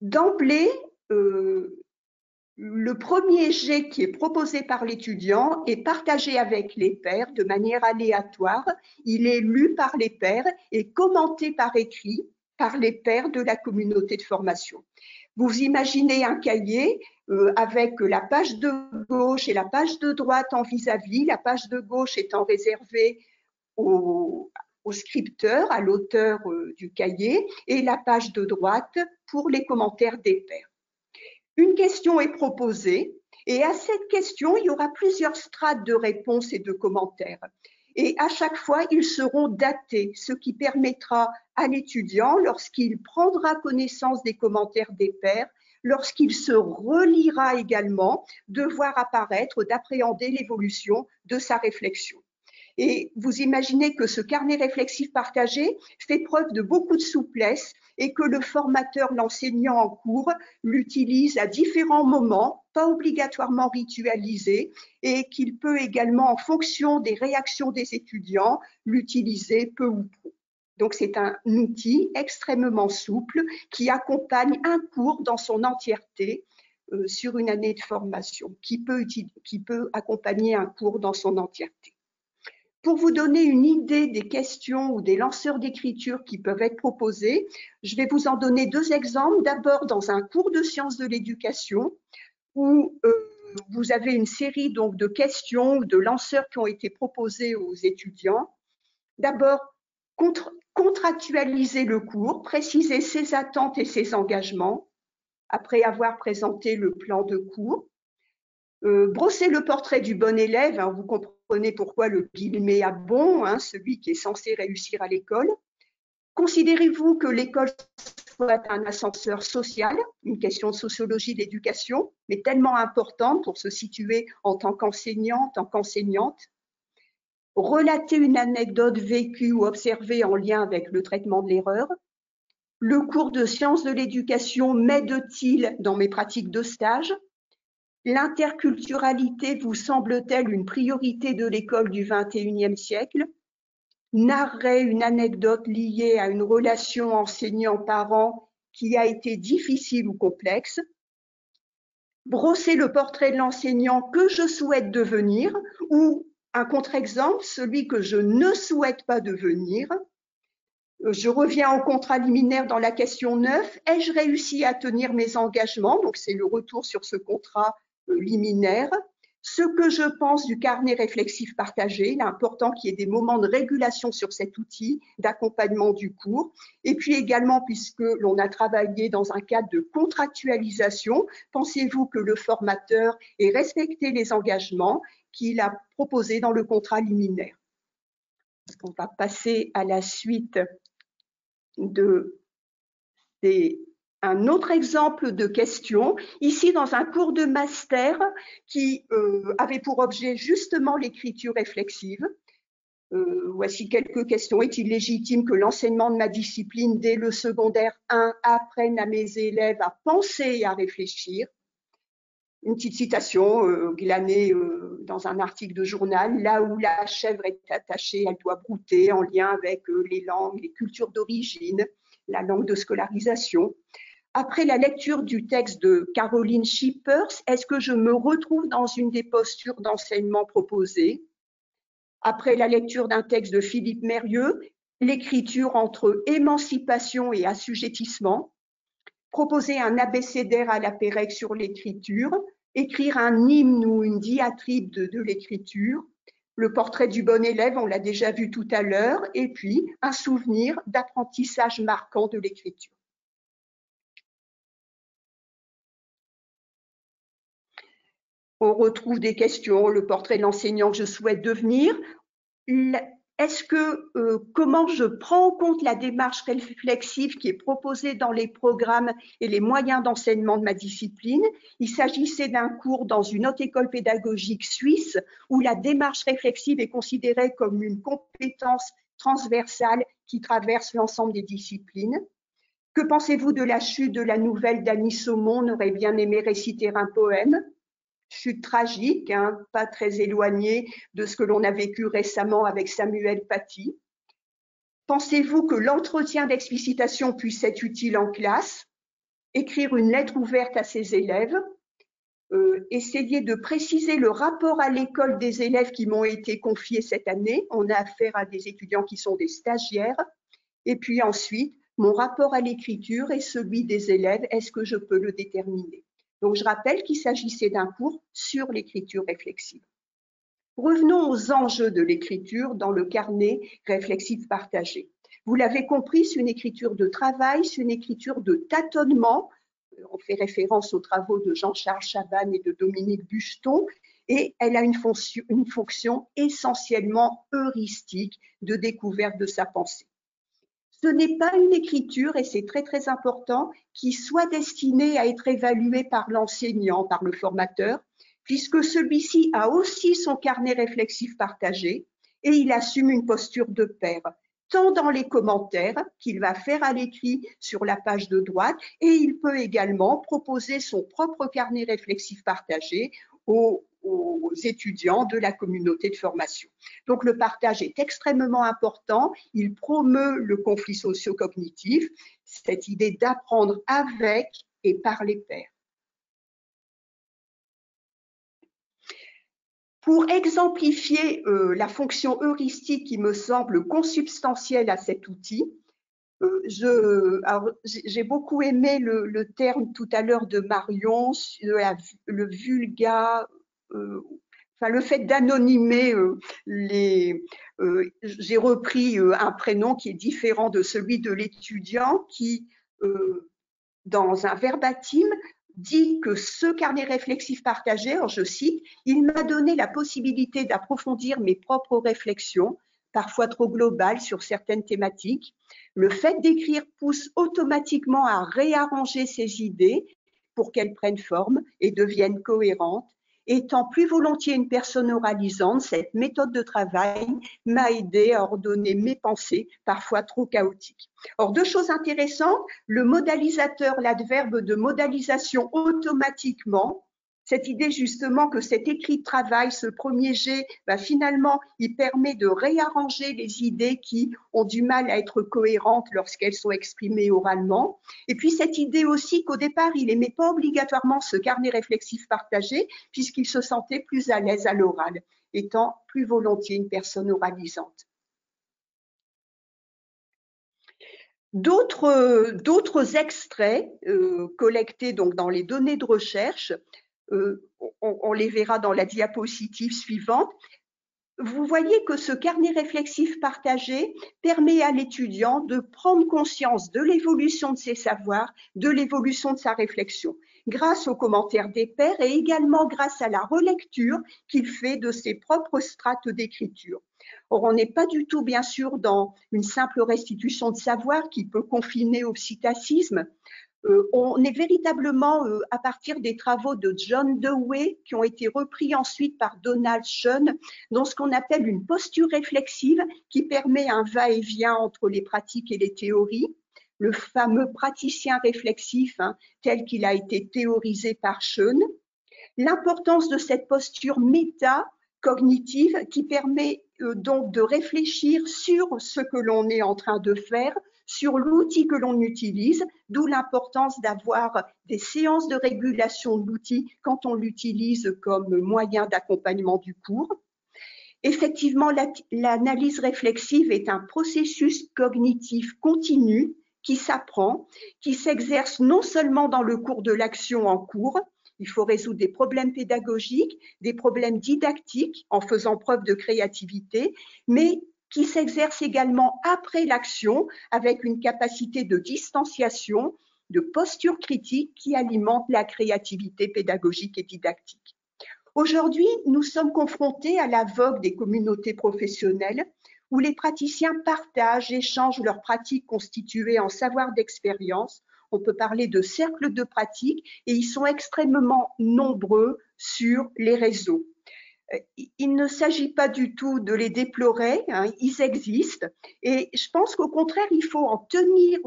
S4: D'emblée, le premier jet qui est proposé par l'étudiant est partagé avec les pairs de manière aléatoire. Il est lu par les pairs et commenté par écrit par les pairs de la communauté de formation. Vous imaginez un cahier avec la page de gauche et la page de droite en vis-à-vis, la page de gauche étant réservée au scripteur, à l'auteur du cahier, et la page de droite pour les commentaires des pairs. Une question est proposée et à cette question, il y aura plusieurs strates de réponses et de commentaires. Et à chaque fois, ils seront datés, ce qui permettra à l'étudiant, lorsqu'il prendra connaissance des commentaires des pairs, lorsqu'il se relira également, de voir apparaître, d'appréhender l'évolution de sa réflexion. Et vous imaginez que ce carnet réflexif partagé fait preuve de beaucoup de souplesse et que le formateur, l'enseignant en cours, l'utilise à différents moments, pas obligatoirement ritualisé, et qu'il peut également, en fonction des réactions des étudiants, l'utiliser peu ou prou. Donc c'est un outil extrêmement souple qui accompagne un cours dans son entièreté sur une année de formation, qui peut accompagner un cours dans son entièreté. Pour vous donner une idée des questions ou des lanceurs d'écriture qui peuvent être proposés, je vais vous en donner deux exemples. D'abord, dans un cours de sciences de l'éducation, où vous avez une série donc, de questions ou de lanceurs qui ont été proposés aux étudiants. D'abord, contractualiser le cours, préciser ses attentes et ses engagements, après avoir présenté le plan de cours. Brosser le portrait du bon élève, hein, vous comprenez pourquoi le guillemet à bon, hein, celui qui est censé réussir à l'école. Considérez-vous que l'école soit un ascenseur social, une question de sociologie de l'éducation, mais tellement importante pour se situer en tant qu'enseignant, en tant qu'enseignante. Relater une anecdote vécue ou observée en lien avec le traitement de l'erreur. Le cours de sciences de l'éducation m'aide-t-il dans mes pratiques de stage? L'interculturalité vous semble-t-elle une priorité de l'école du XXIe siècle? Narrer une anecdote liée à une relation enseignant-parent qui a été difficile ou complexe. Brosser le portrait de l'enseignant que je souhaite devenir ou un contre-exemple, celui que je ne souhaite pas devenir. Je reviens au contrat liminaire dans la question 9. Ai-je réussi à tenir mes engagements? Donc c'est le retour sur ce contrat liminaire. Ce que je pense du carnet réflexif partagé, il est important qu'il y ait des moments de régulation sur cet outil d'accompagnement du cours. Et puis également, puisque l'on a travaillé dans un cadre de contractualisation, pensez-vous que le formateur ait respecté les engagements qu'il a proposés dans le contrat liminaire? On va passer à la suite un autre exemple de question, ici dans un cours de master qui avait pour objet justement l'écriture réflexive. Voici quelques questions. Est-il légitime que l'enseignement de ma discipline dès le secondaire 1 apprenne à mes élèves à penser et à réfléchir? Une petite citation glanée dans un article de journal. Là où la chèvre est attachée, elle doit brouter, en lien avec les langues, les cultures d'origine, la langue de scolarisation. Après la lecture du texte de Caroline Schippers, est-ce que je me retrouve dans une des postures d'enseignement proposées? Après la lecture d'un texte de Philippe Mérieux, l'écriture entre émancipation et assujettissement. Proposer un abécédaire à la Pérec sur l'écriture, écrire un hymne ou une diatribe de l'écriture, le portrait du bon élève, on l'a déjà vu tout à l'heure, et puis un souvenir d'apprentissage marquant de l'écriture. On retrouve des questions, le portrait de l'enseignant que je souhaite devenir. Comment je prends en compte la démarche réflexive qui est proposée dans les programmes et les moyens d'enseignement de ma discipline? Il s'agissait d'un cours dans une haute école pédagogique suisse où la démarche réflexive est considérée comme une compétence transversale qui traverse l'ensemble des disciplines. Que pensez-vous de la chute de la nouvelle d'Annie Saumon? On aurait bien aimé réciter un poème. Chute tragique, hein, pas très éloignée de ce que l'on a vécu récemment avec Samuel Paty. Pensez-vous que l'entretien d'explicitation puisse être utile en classe? Écrire une lettre ouverte à ses élèves, essayer de préciser le rapport à l'école des élèves qui m'ont été confiés cette année. On a affaire à des étudiants qui sont des stagiaires. Et puis ensuite, mon rapport à l'écriture et celui des élèves, est-ce que je peux le déterminer? Donc je rappelle qu'il s'agissait d'un cours sur l'écriture réflexive. Revenons aux enjeux de l'écriture dans le carnet réflexif partagé. Vous l'avez compris, c'est une écriture de travail, c'est une écriture de tâtonnement. On fait référence aux travaux de Jean-Charles Chabannes et de Dominique Bucheton, et elle a une fonction essentiellement heuristique de découverte de sa pensée. Ce n'est pas une écriture, et c'est très très important, qui soit destinée à être évaluée par l'enseignant, par le formateur, puisque celui-ci a aussi son carnet réflexif partagé et il assume une posture de pair, tant dans les commentaires qu'il va faire à l'écrit sur la page de droite, et il peut également proposer son propre carnet réflexif partagé aux étudiants de la communauté de formation. Donc le partage est extrêmement important, il promeut le conflit socio-cognitif, cette idée d'apprendre avec et par les pairs. Pour exemplifier la fonction heuristique qui me semble consubstantielle à cet outil, j'ai beaucoup aimé le terme tout à l'heure de Marion, le vulga, enfin le fait d'anonymer j'ai repris un prénom qui est différent de celui de l'étudiant qui, dans un verbatim, dit que ce carnet réflexif partagé, alors je cite, « Il m'a donné la possibilité d'approfondir mes propres réflexions, parfois trop globales sur certaines thématiques. Le fait d'écrire pousse automatiquement à réarranger ces idées pour qu'elles prennent forme et deviennent cohérentes. Étant plus volontiers une personne oralisante, cette méthode de travail m'a aidé à ordonner mes pensées, parfois trop chaotiques. » Or, deux choses intéressantes, le modalisateur, l'adverbe de modalisation automatiquement, cette idée justement que cet écrit de travail, ce premier jet, finalement, il permet de réarranger les idées qui ont du mal à être cohérentes lorsqu'elles sont exprimées oralement. Et puis cette idée aussi qu'au départ, il n'aimait pas obligatoirement ce carnet réflexif partagé, puisqu'il se sentait plus à l'aise à l'oral, étant plus volontiers une personne oralisante. D'autres extraits collectés donc dans les données de recherche, on les verra dans la diapositive suivante. Vous voyez que ce carnet réflexif partagé permet à l'étudiant de prendre conscience de l'évolution de ses savoirs, de l'évolution de sa réflexion, grâce aux commentaires des pairs et également grâce à la relecture qu'il fait de ses propres strates d'écriture. Or, on n'est pas du tout, bien sûr, dans une simple restitution de savoir qui peut confiner au psittacisme. On est véritablement à partir des travaux de John Dewey qui ont été repris ensuite par Donald Schoen dans ce qu'on appelle une posture réflexive qui permet un va-et-vient entre les pratiques et les théories. Le fameux praticien réflexif tel qu'il a été théorisé par Schoen. L'importance de cette posture méta-cognitive qui permet donc de réfléchir sur ce que l'on est en train de faire, sur l'outil que l'on utilise, d'où l'importance d'avoir des séances de régulation de l'outil quand on l'utilise comme moyen d'accompagnement du cours. Effectivement, l'analyse réflexive est un processus cognitif continu qui s'apprend, qui s'exerce non seulement dans le cours de l'action en cours, il faut résoudre des problèmes pédagogiques, des problèmes didactiques en faisant preuve de créativité, mais qui s'exerce également après l'action avec une capacité de distanciation, de posture critique qui alimente la créativité pédagogique et didactique. Aujourd'hui, nous sommes confrontés à la vogue des communautés professionnelles où les praticiens partagent, échangent leurs pratiques constituées en savoir d'expérience. On peut parler de cercles de pratique et ils sont extrêmement nombreux sur les réseaux. Il ne s'agit pas du tout de les déplorer, ils existent et je pense qu'au contraire, il faut en tenir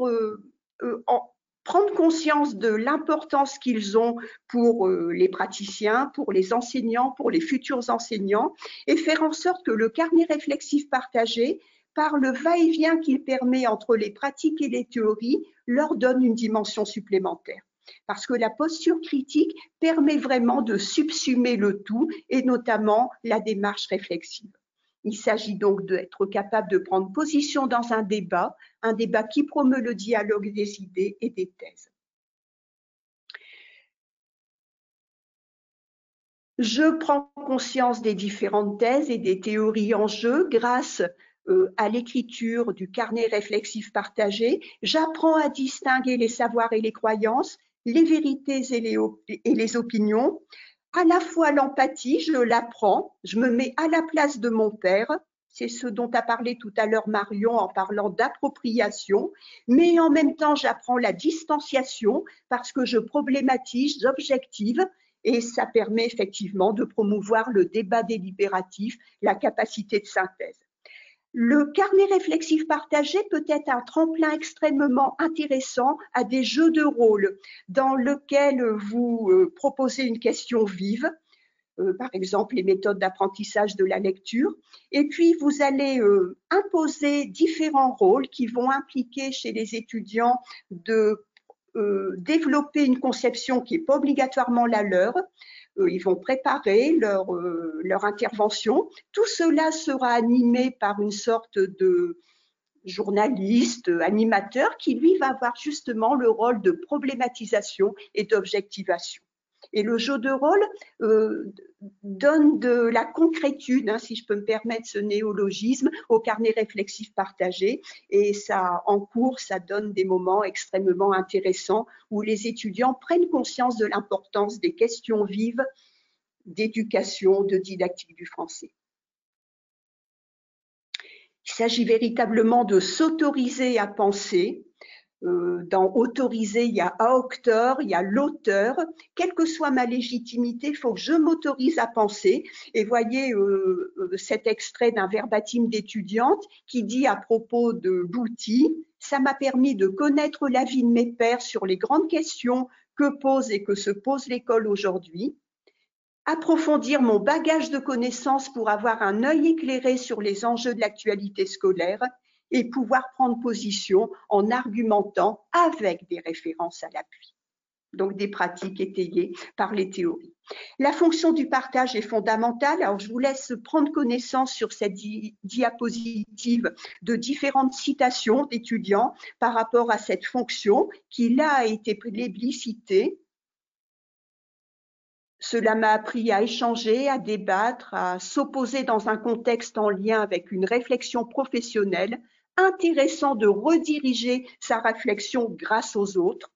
S4: prendre conscience de l'importance qu'ils ont pour les praticiens, pour les enseignants, pour les futurs enseignants, et faire en sorte que le carnet réflexif partagé, par le va-et-vient qu'il permet entre les pratiques et les théories, leur donne une dimension supplémentaire. Parce que la posture critique permet vraiment de subsumer le tout, et notamment la démarche réflexive. Il s'agit donc d'être capable de prendre position dans un débat qui promeut le dialogue des idées et des thèses. Je prends conscience des différentes thèses et des théories en jeu grâce à l'écriture du carnet réflexif partagé. J'apprends à distinguer les savoirs et les croyances, les vérités et les opinions. À la fois l'empathie, je l'apprends, je me mets à la place de mon père, c'est ce dont a parlé tout à l'heure Marion en parlant d'appropriation, mais en même temps j'apprends la distanciation parce que je problématise, j'objective, et ça permet effectivement de promouvoir le débat délibératif, la capacité de synthèse. Le carnet réflexif partagé peut être un tremplin extrêmement intéressant à des jeux de rôle dans lesquels vous proposez une question vive, par exemple les méthodes d'apprentissage de la lecture, et puis vous allez imposer différents rôles qui vont impliquer chez les étudiants de développer une conception qui n'est pas obligatoirement la leur. Ils vont préparer leur intervention. Tout cela sera animé par une sorte de journaliste, animateur, qui lui va avoir justement le rôle de problématisation et d'objectivation. Et le jeu de rôle donne de la concrétude, si je peux me permettre ce néologisme, au carnet réflexif partagé. Et ça, en cours, ça donne des moments extrêmement intéressants où les étudiants prennent conscience de l'importance des questions vives d'éducation, de didactique du français. Il s'agit véritablement de s'autoriser à penser. Dans autoriser, il y a aucteur, il y a l'auteur. Quelle que soit ma légitimité, il faut que je m'autorise à penser. Et voyez cet extrait d'un verbatim d'étudiante qui dit à propos de l'outil, ça m'a permis de connaître l'avis de mes pairs sur les grandes questions que pose et que se pose l'école aujourd'hui. Approfondir mon bagage de connaissances pour avoir un œil éclairé sur les enjeux de l'actualité scolaire et pouvoir prendre position en argumentant avec des références à l'appui. Donc des pratiques étayées par les théories. La fonction du partage est fondamentale. Alors je vous laisse prendre connaissance sur cette diapositive de différentes citations d'étudiants par rapport à cette fonction qui là a été plébiscitée. Cela m'a appris à échanger, à débattre, à s'opposer dans un contexte en lien avec une réflexion professionnelle, intéressant de rediriger sa réflexion grâce aux autres.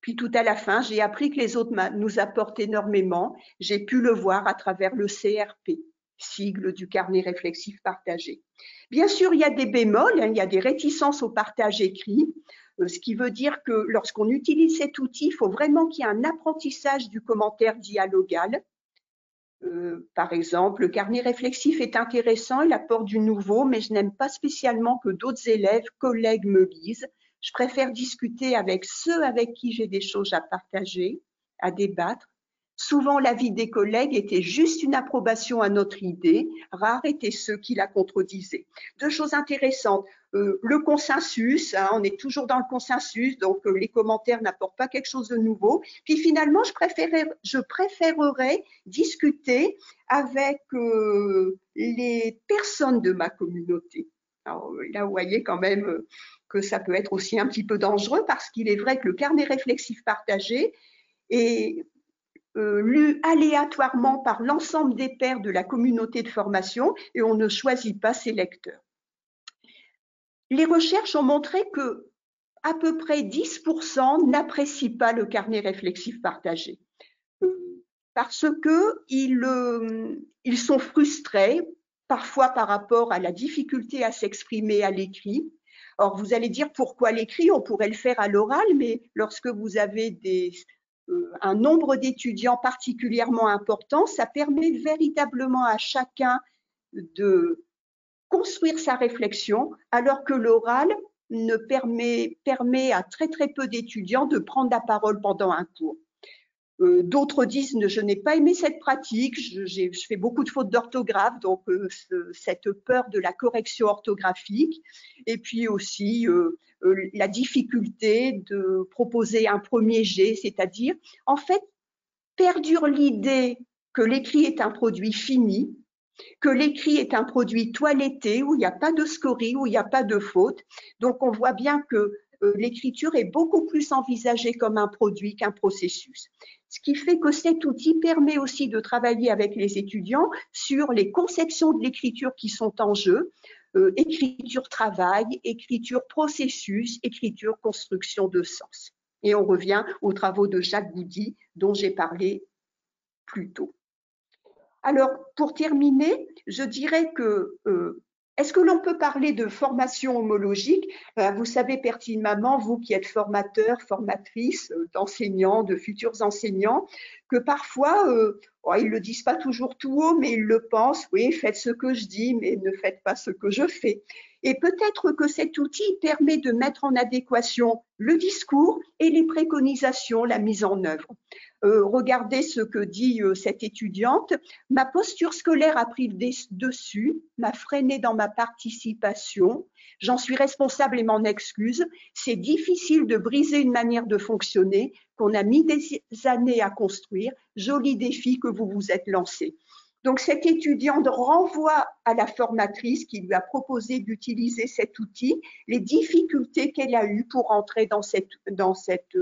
S4: Puis tout à la fin, j'ai appris que les autres nous apportent énormément. J'ai pu le voir à travers le CRP, sigle du carnet réflexif partagé. Bien sûr, il y a des bémols, il y a des réticences au partage écrit, ce qui veut dire que lorsqu'on utilise cet outil, il faut vraiment qu'il y ait un apprentissage du commentaire dialogal. Par exemple, le carnet réflexif est intéressant, il apporte du nouveau, mais je n'aime pas spécialement que d'autres élèves, collègues me lisent. Je préfère discuter avec ceux avec qui j'ai des choses à partager, à débattre. Souvent, l'avis des collègues était juste une approbation à notre idée. Rares étaient ceux qui la contredisaient. Deux choses intéressantes. Le consensus, on est toujours dans le consensus, donc les commentaires n'apportent pas quelque chose de nouveau. Puis finalement, je préférerais discuter avec les personnes de ma communauté. Alors, là, vous voyez quand même que ça peut être aussi un petit peu dangereux parce qu'il est vrai que le carnet réflexif partagé est lu aléatoirement par l'ensemble des pairs de la communauté de formation et on ne choisit pas ses lecteurs. Les recherches ont montré que à peu près 10% n'apprécient pas le carnet réflexif partagé parce qu'ils sont frustrés, parfois par rapport à la difficulté à s'exprimer à l'écrit. Or, vous allez dire pourquoi l'écrit, on pourrait le faire à l'oral, mais lorsque vous avez un nombre d'étudiants particulièrement important, ça permet véritablement à chacun de construire sa réflexion, alors que l'oral, permet à très peu d'étudiants de prendre la parole pendant un cours. D'autres disent je n'ai pas aimé cette pratique, je fais beaucoup de fautes d'orthographe, donc cette peur de la correction orthographique, et puis aussi la difficulté de proposer un premier jet, c'est-à-dire en fait perdure l'idée que l'écrit est un produit fini, que l'écrit est un produit toiletté où il n'y a pas de scorie, où il n'y a pas de faute. Donc on voit bien que l'écriture est beaucoup plus envisagée comme un produit qu'un processus. Ce qui fait que cet outil permet aussi de travailler avec les étudiants sur les conceptions de l'écriture qui sont en jeu, écriture travail, écriture processus, écriture construction de sens. Et on revient aux travaux de Jacques Goudy dont j'ai parlé plus tôt. Alors, pour terminer, je dirais que est-ce que l'on peut parler de formation homologique? Vous savez pertinemment, vous qui êtes formateur, formatrice, d'enseignants, de futurs enseignants, que parfois, ils ne le disent pas toujours tout haut, mais ils le pensent, oui, faites ce que je dis, mais ne faites pas ce que je fais. Et peut-être que cet outil permet de mettre en adéquation le discours et les préconisations, la mise en œuvre. Regardez ce que dit cette étudiante. Ma posture scolaire a pris le dessus, m'a freinée dans ma participation. J'en suis responsable et m'en excuse. C'est difficile de briser une manière de fonctionner qu'on a mis des années à construire. Joli défi que vous vous êtes lancé. Donc, cette étudiante renvoie à la formatrice qui lui a proposé d'utiliser cet outil, les difficultés qu'elle a eues pour entrer dans cette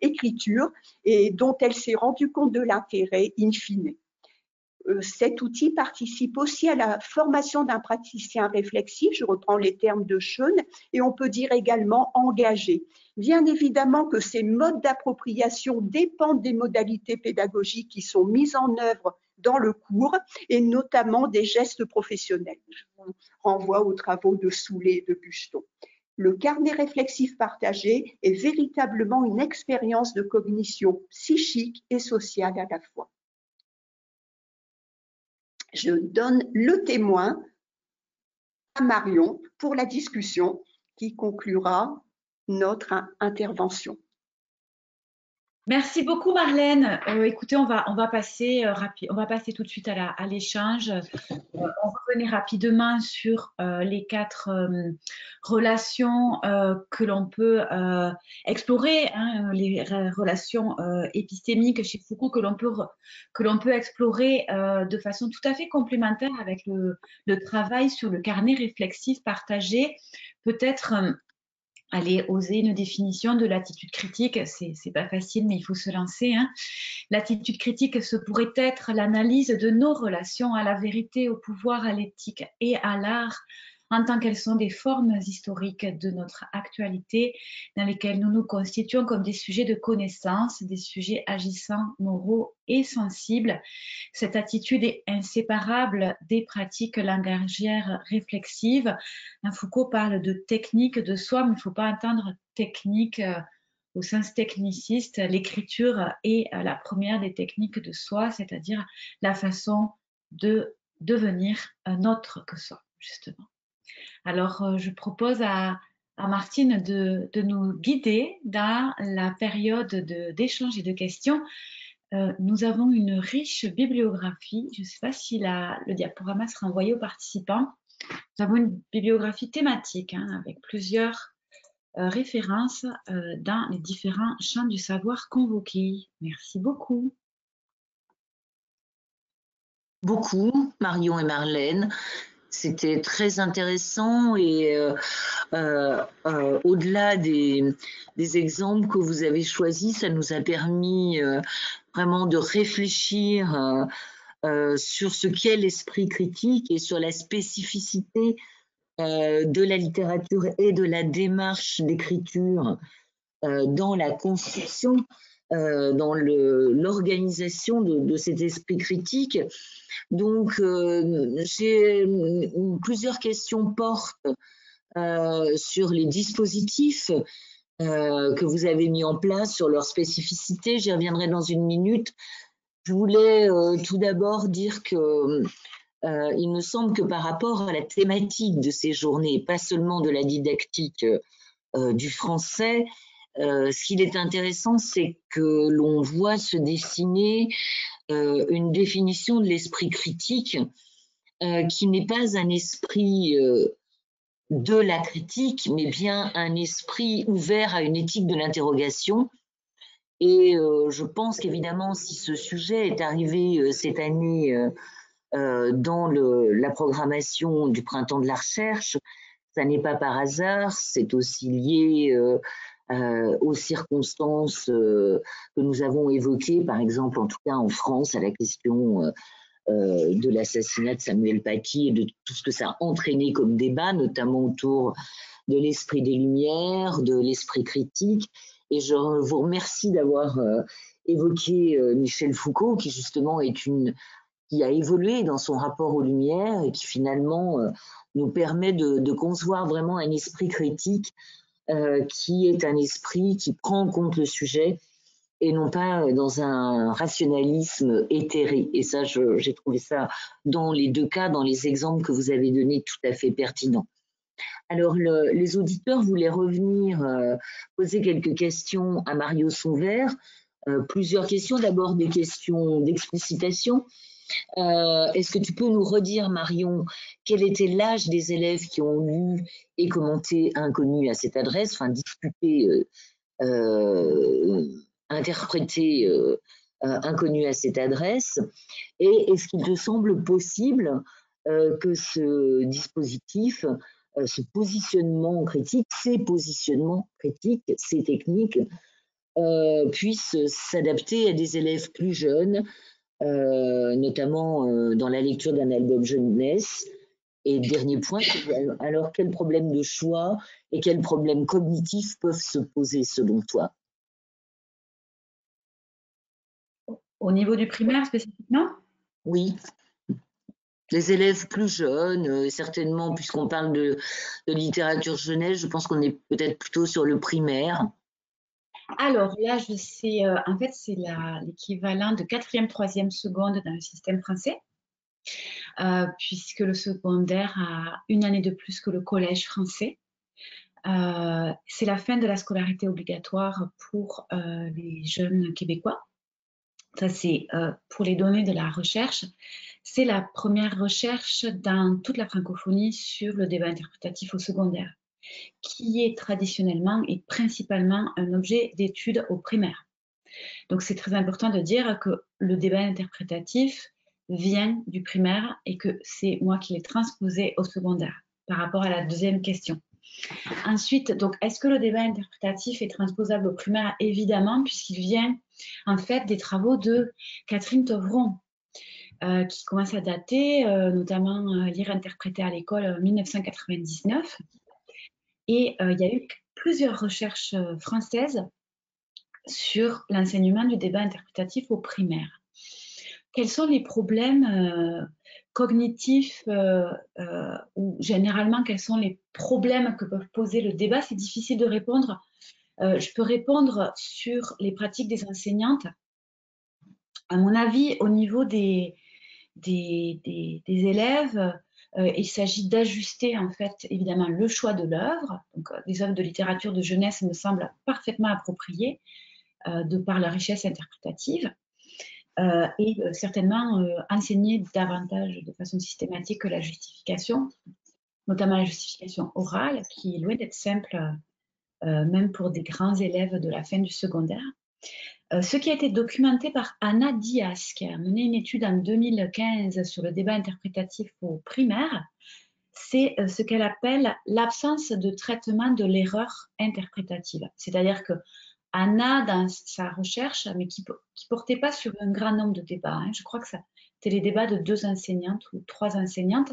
S4: écriture et dont elle s'est rendue compte de l'intérêt in fine. Cet outil participe aussi à la formation d'un praticien réflexif, je reprends les termes de Schoen, et on peut dire également engagé. Bien évidemment que ces modes d'appropriation dépendent des modalités pédagogiques qui sont mises en œuvre dans le cours et notamment des gestes professionnels. Je vous renvoie aux travaux de Soulet et de Bucheton. Le carnet réflexif partagé est véritablement une expérience de cognition psychique et sociale à la fois. Je donne le témoin à Marion pour la discussion qui conclura notre intervention.
S3: Merci beaucoup Marlène. Écoutez, on va passer tout de suite à l'échange. On va revenir rapidement sur les 4 relations que l'on peut explorer, hein, les relations épistémiques chez Foucault que l'on peut explorer de façon tout à fait complémentaire avec le travail sur le carnet réflexif partagé. Peut-être aller oser une définition de l'attitude critique, c'est pas facile, mais il faut se lancer. Hein. L'attitude critique, ce pourrait être l'analyse de nos relations à la vérité, au pouvoir, à l'éthique et à l'art, en tant qu'elles sont des formes historiques de notre actualité, dans lesquelles nous nous constituons comme des sujets de connaissance, des sujets agissants, moraux et sensibles. Cette attitude est inséparable des pratiques langagières réflexives. Foucault parle de technique de soi, mais il ne faut pas entendre technique au sens techniciste. L'écriture est la première des techniques de soi, c'est-à-dire la façon de devenir un autre que soi, justement. Alors, je propose à Martine de nous guider dans la période d'échange et de questions. Nous avons une riche bibliographie. Je ne sais pas si le diaporama sera envoyé aux participants. Nous avons une bibliographie thématique hein, avec plusieurs références dans les différents champs du savoir convoqués. Merci beaucoup.
S2: Beaucoup, Marion et Marlène. C'était très intéressant et au-delà des exemples que vous avez choisis, ça nous a permis vraiment de réfléchir sur ce qu'est l'esprit critique et sur la spécificité de la littérature et de la démarche d'écriture dans la construction, dans l'organisation de cet esprit critique. Donc, plusieurs questions portent sur les dispositifs que vous avez mis en place, sur leur spécificité. J'y reviendrai dans une minute. Je voulais tout d'abord dire que il me semble que par rapport à la thématique de ces journées, pas seulement de la didactique du français, ce qu'il est intéressant, c'est que l'on voit se dessiner une définition de l'esprit critique qui n'est pas un esprit de la critique, mais bien un esprit ouvert à une éthique de l'interrogation. Et je pense qu'évidemment, si ce sujet est arrivé cette année dans la programmation du Printemps de la Recherche, ça n'est pas par hasard, c'est aussi lié aux circonstances que nous avons évoquées, par exemple, en tout cas en France, à la question de l'assassinat de Samuel Paty et de tout ce que ça a entraîné comme débat, notamment autour de l'esprit des Lumières, de l'esprit critique. Et je vous remercie d'avoir évoqué Michel Foucault, qui justement qui a évolué dans son rapport aux Lumières et qui finalement nous permet de concevoir vraiment un esprit critique qui est un esprit qui prend en compte le sujet et non pas dans un rationalisme éthéré. Et ça, j'ai trouvé ça dans les deux cas, dans les exemples que vous avez donnés, tout à fait pertinent. Alors, les auditeurs voulaient revenir poser quelques questions à Mario Sonvert. Plusieurs questions, d'abord des questions d'explicitation. Est-ce que tu peux nous redire, Marion, quel était l'âge des élèves qui ont lu et commenté Inconnu à cette adresse, enfin discuté, interprété Inconnu à cette adresse, et est-ce qu'il te semble possible que ce dispositif, ce positionnement critique, ces positionnements critiques, ces techniques, puissent s'adapter à des élèves plus jeunes, notamment dans la lecture d'un album jeunesse. Et dernier point, alors quels problèmes de choix et quels problèmes cognitifs peuvent se poser selon toi?
S3: Au niveau du primaire spécifiquement?
S2: Oui, les élèves plus jeunes, certainement, puisqu'on parle de littérature jeunesse, je pense qu'on est peut-être plutôt sur le primaire.
S3: Alors là, en fait, c'est l'équivalent de 4e, 3e seconde dans le système français, puisque le secondaire a une année de plus que le collège français. C'est la fin de la scolarité obligatoire pour les jeunes Québécois. Ça, c'est pour les données de la recherche. C'est la première recherche dans toute la francophonie sur le débat interprétatif au secondaire, qui est traditionnellement et principalement un objet d'étude au primaire. Donc, c'est très important de dire que le débat interprétatif vient du primaire et que c'est moi qui l'ai transposé au secondaire par rapport à la deuxième question. Ensuite, donc, est-ce que le débat interprétatif est transposable au primaire? Évidemment, puisqu'il vient en fait des travaux de Catherine Tovron, qui commence à dater, notamment Lire interpréter à l'école en 1999. Et il y a eu plusieurs recherches françaises sur l'enseignement du débat interprétatif au primaire. Quels sont les problèmes cognitifs ou généralement quels sont les problèmes que peut poser le débat? C'est difficile de répondre. Je peux répondre sur les pratiques des enseignantes. À mon avis, au niveau des élèves, il s'agit d'ajuster en fait évidemment le choix de l'œuvre. Donc, les œuvres de littérature de jeunesse me semblent parfaitement appropriées de par la richesse interprétative. Et certainement enseigner davantage de façon systématique la justification, notamment la justification orale, qui est loin d'être simple, même pour des grands élèves de la fin du secondaire. Ce qui a été documenté par Anna Diaz, qui a mené une étude en 2015 sur le débat interprétatif au primaire, c'est ce qu'elle appelle l'absence de traitement de l'erreur interprétative. C'est-à-dire que Anna, dans sa recherche, mais qui ne portait pas sur un grand nombre de débats, je crois que c'était les débats de 2 enseignantes ou 3 enseignantes,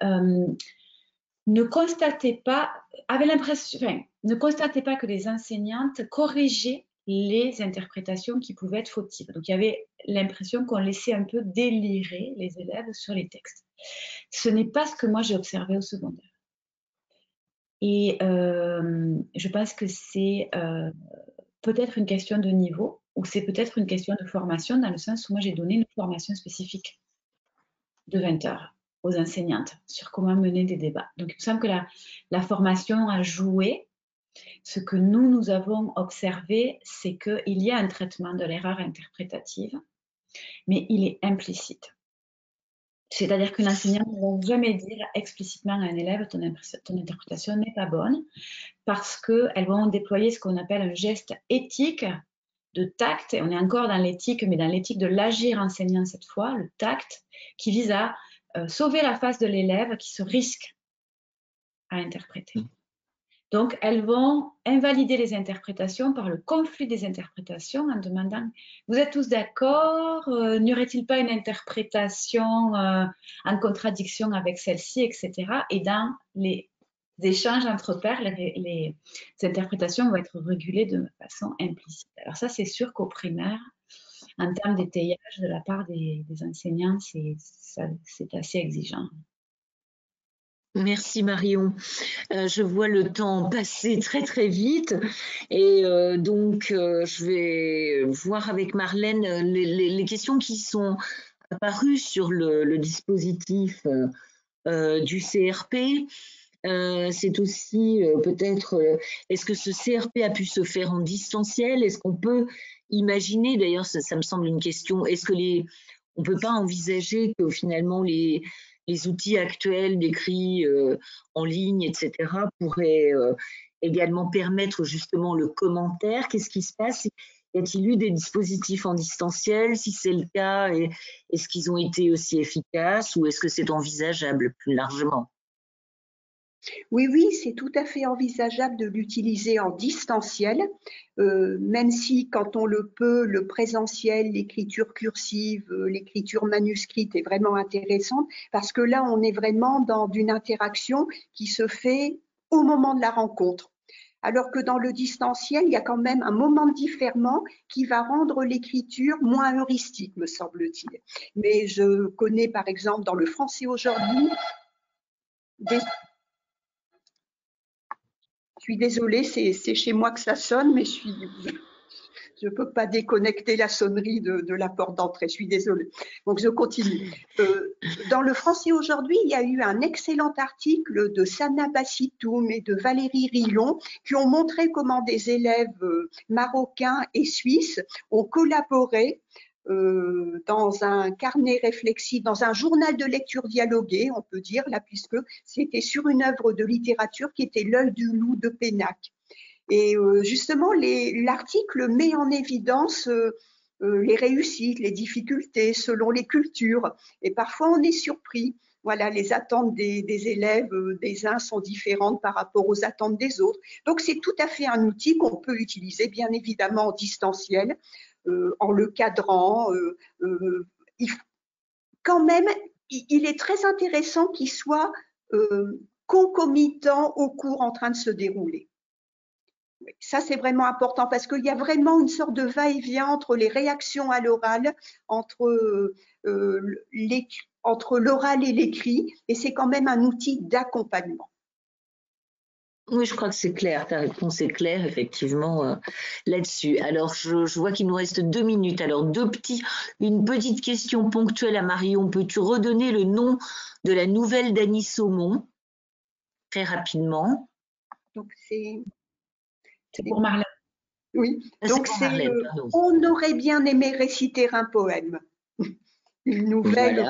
S3: ne constatait pas que les enseignantes corrigeaient les interprétations qui pouvaient être fautives. Donc, il y avait l'impression qu'on laissait un peu délirer les élèves sur les textes. Ce n'est pas ce que moi j'ai observé au secondaire. Et je pense que c'est peut-être une question de niveau ou c'est peut-être une question de formation dans le sens où moi j'ai donné une formation spécifique de 20 heures aux enseignantes sur comment mener des débats. Donc il me semble que la formation a joué. Ce que nous avons observé, c'est qu'il y a un traitement de l'erreur interprétative, mais il est implicite. C'est-à-dire qu'une enseignante ne va jamais dire explicitement à un élève ton interprétation n'est pas bonne, parce qu'elles vont déployer ce qu'on appelle un geste éthique de tact, et on est encore dans l'éthique, mais dans l'éthique de l'agir enseignant cette fois, le tact, qui vise à sauver la face de l'élève qui se risque à interpréter. Donc, elles vont invalider les interprétations par le conflit des interprétations en demandant « Vous êtes tous d'accord? N'y aurait-il pas une interprétation en contradiction avec celle-ci, etc. » Et dans les échanges entre pairs, les interprétations vont être régulées de façon implicite. Alors ça, c'est sûr qu'au primaire, en termes d'étayage de la part des enseignants, c'est assez exigeant.
S2: Merci Marion. Je vois le temps passer très très vite et donc je vais voir avec Marlène les questions qui sont apparues sur le dispositif du CRP. C'est aussi peut-être, est-ce que ce CRP a pu se faire en distanciel? Est-ce qu'on peut imaginer, d'ailleurs ça me semble une question, est-ce que on peut pas envisager que finalement les outils actuels d'écrit en ligne, etc., pourraient également permettre justement le commentaire? Qu'est-ce qui se passe? Y a-t-il eu des dispositifs en distanciel? Si c'est le cas, est-ce qu'ils ont été aussi efficaces ou est-ce que c'est envisageable plus largement?
S4: Oui, oui, c'est tout à fait envisageable de l'utiliser en distanciel, même si quand on le peut, le présentiel, l'écriture cursive, l'écriture manuscrite est vraiment intéressante parce que là, on est vraiment dans une interaction qui se fait au moment de la rencontre. Alors que dans le distanciel, il y a quand même un moment de différement qui va rendre l'écriture moins heuristique, me semble-t-il. Mais je connais par exemple dans le français aujourd'hui des... Je suis désolée, c'est chez moi que ça sonne, mais je ne peux pas déconnecter la sonnerie de la porte d'entrée. Je suis désolée. Donc, je continue. Dans le français aujourd'hui, il y a eu un excellent article de Sana Bassitoum et de Valérie Rillon qui ont montré comment des élèves marocains et suisses ont collaboré dans un carnet réflexif, dans un journal de lecture dialogué, on peut dire, là, puisque c'était sur une œuvre de littérature qui était L'œil du loup de Pénac. Et justement, l'article met en évidence les réussites, les difficultés selon les cultures. Et parfois, on est surpris. Voilà, les attentes des élèves des uns sont différentes par rapport aux attentes des autres. Donc, c'est tout à fait un outil qu'on peut utiliser, bien évidemment, en distanciel, en le cadrant. Quand même, il est très intéressant qu'il soit concomitant au cours en train de se dérouler. Ça, c'est vraiment important parce qu'il y a vraiment une sorte de va-et-vient entre les réactions à l'oral, entre l'oral et l'écrit, et c'est quand même un outil d'accompagnement.
S2: Oui, je crois que c'est clair, ta réponse est claire, effectivement, là-dessus. Alors, je vois qu'il nous reste 2 minutes. Alors, une petite question ponctuelle à Marion. Peux-tu redonner le nom de la nouvelle d'Annie Saumon, très rapidement?
S4: Donc, c'est
S3: pour Marlène.
S4: Oui, donc c'est On aurait bien aimé réciter un poème. Une nouvelle,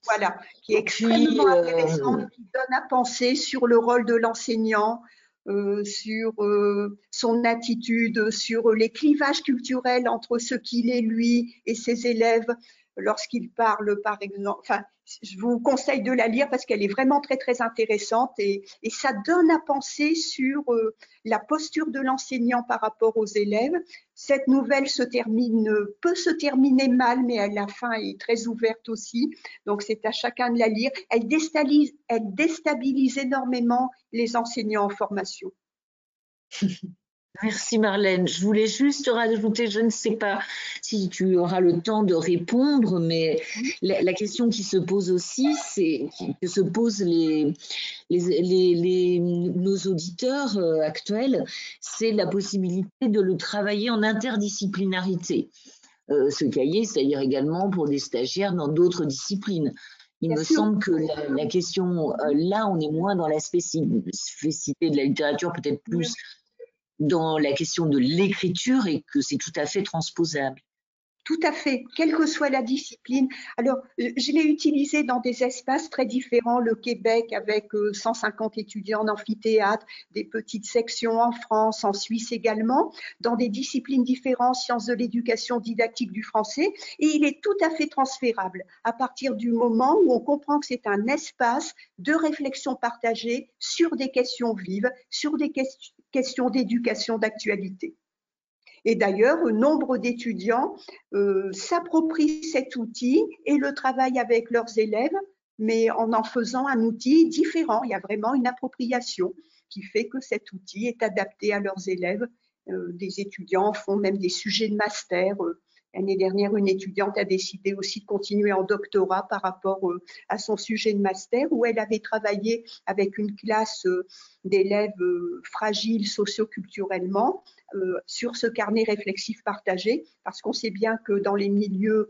S4: voilà, qui est extrêmement intéressante, qui donne à penser sur le rôle de l'enseignant, sur son attitude, sur les clivages culturels entre ce qu'il est lui et ses élèves lorsqu'il parle, par exemple. Enfin, je vous conseille de la lire parce qu'elle est vraiment très très intéressante et ça donne à penser sur la posture de l'enseignant par rapport aux élèves. Cette nouvelle peut se terminer mal, mais la fin est très ouverte aussi. Donc c'est à chacun de la lire. Elle déstabilise énormément les enseignants en formation.
S2: Merci Marlène. Je voulais juste rajouter, je ne sais pas si tu auras le temps de répondre, mais la question qui se pose aussi, que se posent nos auditeurs actuels, c'est la possibilité de le travailler en interdisciplinarité. Ce cahier, c'est-à-dire également pour des stagiaires dans d'autres disciplines. Il me semble que la question, là, on est moins dans la spécificité de la littérature, peut-être plus dans la question de l'écriture et que c'est tout à fait transposable.
S4: Tout à fait, quelle que soit la discipline. Alors, je l'ai utilisé dans des espaces très différents, le Québec avec 150 étudiants en amphithéâtre, des petites sections en France, en Suisse également, dans des disciplines différentes, sciences de l'éducation, didactique du français, et il est tout à fait transférable à partir du moment où on comprend que c'est un espace de réflexion partagée sur des questions vives, sur des questions d'éducation, d'actualité. Et d'ailleurs, nombre d'étudiants s'approprient cet outil et le travaillent avec leurs élèves, mais en faisant un outil différent. Il y a vraiment une appropriation qui fait que cet outil est adapté à leurs élèves. Des étudiants font même des sujets de master. L'année dernière, une étudiante a décidé aussi de continuer en doctorat par rapport à son sujet de master, où elle avait travaillé avec une classe d'élèves fragiles socioculturellement sur ce carnet réflexif partagé, parce qu'on sait bien que dans les milieux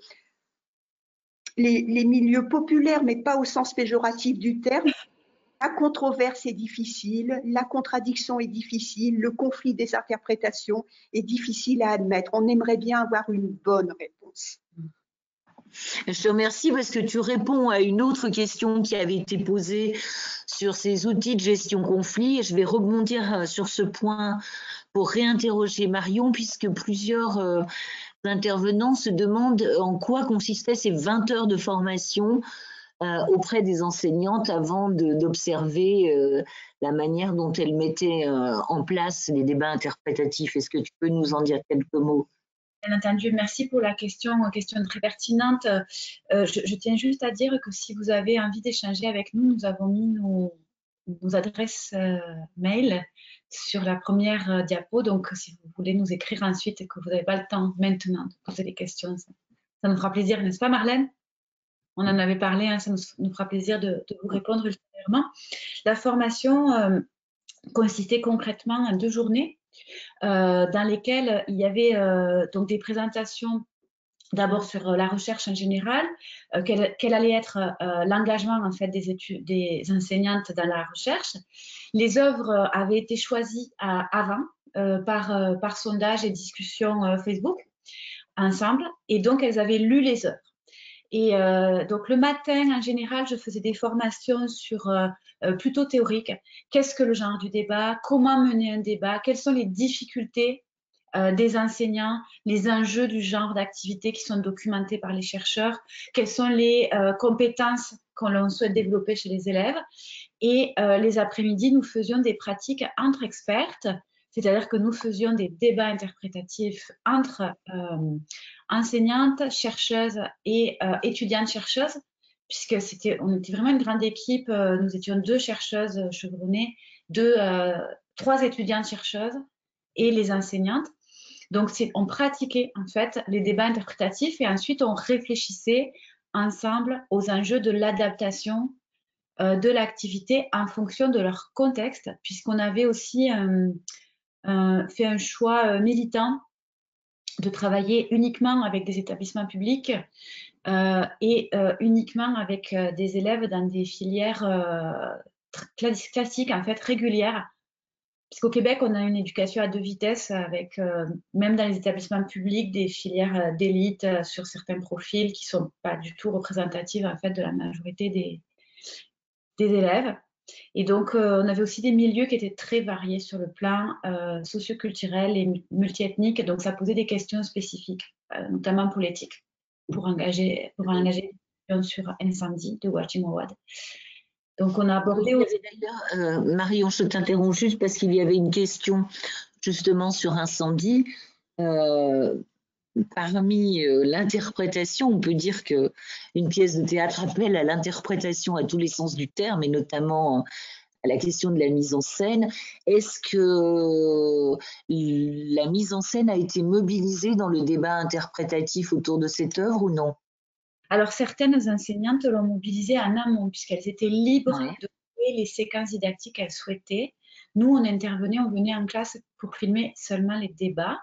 S4: populaires, mais pas au sens péjoratif du terme, la controverse est difficile, la contradiction est difficile, le conflit des interprétations est difficile à admettre. On aimerait bien avoir une bonne réponse.
S2: Je te remercie parce que tu réponds à une autre question qui avait été posée sur ces outils de gestion conflit. Et je vais rebondir sur ce point pour réinterroger Marion, puisque plusieurs intervenants se demandent en quoi consistaient ces 20 heures de formation auprès des enseignantes avant d'observer la manière dont elles mettaient en place les débats interprétatifs. Est-ce que tu peux nous en dire quelques mots ?
S3: Bien entendu, merci pour la question très pertinente. Je tiens juste à dire que si vous avez envie d'échanger avec nous, nous avons mis nos adresses mail sur la première diapo. Donc, si vous voulez nous écrire ensuite et que vous n'avez pas le temps maintenant de poser des questions, ça nous fera plaisir, n'est-ce pas Marlène ? On en avait parlé, hein, ça nous fera plaisir de vous répondre ultérieurement. La formation consistait concrètement en 2 journées dans lesquelles il y avait donc des présentations d'abord sur la recherche en général, quel allait être l'engagement en fait des enseignantes dans la recherche. Les œuvres avaient été choisies avant par sondage et discussion Facebook ensemble, et donc elles avaient lu les œuvres. Et donc le matin, en général, je faisais des formations sur plutôt théoriques. Qu'est-ce que le genre du débat? Comment mener un débat? Quelles sont les difficultés des enseignants, les enjeux du genre d'activité qui sont documentés par les chercheurs? Quelles sont les compétences qu'on souhaite développer chez les élèves? Et les après-midi, nous faisions des pratiques entre expertes, c'est-à-dire que nous faisions des débats interprétatifs entre enseignantes, chercheuses et étudiantes-chercheuses, puisque on était vraiment une grande équipe. Nous étions 2 chercheuses chevronnées, 3 étudiantes-chercheuses et les enseignantes. Donc, on pratiquait en fait les débats interprétatifs et ensuite on réfléchissait ensemble aux enjeux de l'adaptation de l'activité en fonction de leur contexte, puisqu'on avait aussi fait un choix militant de travailler uniquement avec des établissements publics et uniquement avec des élèves dans des filières classiques, en fait, régulières. Puisqu'au Québec, on a une éducation à 2 vitesses avec, même dans les établissements publics, des filières d'élite sur certains profils qui ne sont pas du tout représentatives en fait, de la majorité des élèves. Et donc, on avait aussi des milieux qui étaient très variés sur le plan socioculturel et multiethnique. Donc, ça posait des questions spécifiques, notamment pour l'éthique, pour engager sur Incendie de Watching Awad. Donc, on a abordé aussi...
S2: Marion, je t'interromps juste parce qu'il y avait une question justement sur Incendie. Parmi l'interprétation, on peut dire qu'une pièce de théâtre appelle à l'interprétation à tous les sens du terme, et notamment à la question de la mise en scène. Est-ce que la mise en scène a été mobilisée dans le débat interprétatif autour de cette œuvre ou non?
S3: Alors, certaines enseignantes l'ont mobilisée en amont, puisqu'elles étaient libres de créer les séquences didactiques qu'elles souhaitaient. Nous, on intervenait, on venait en classe pour filmer seulement les débats.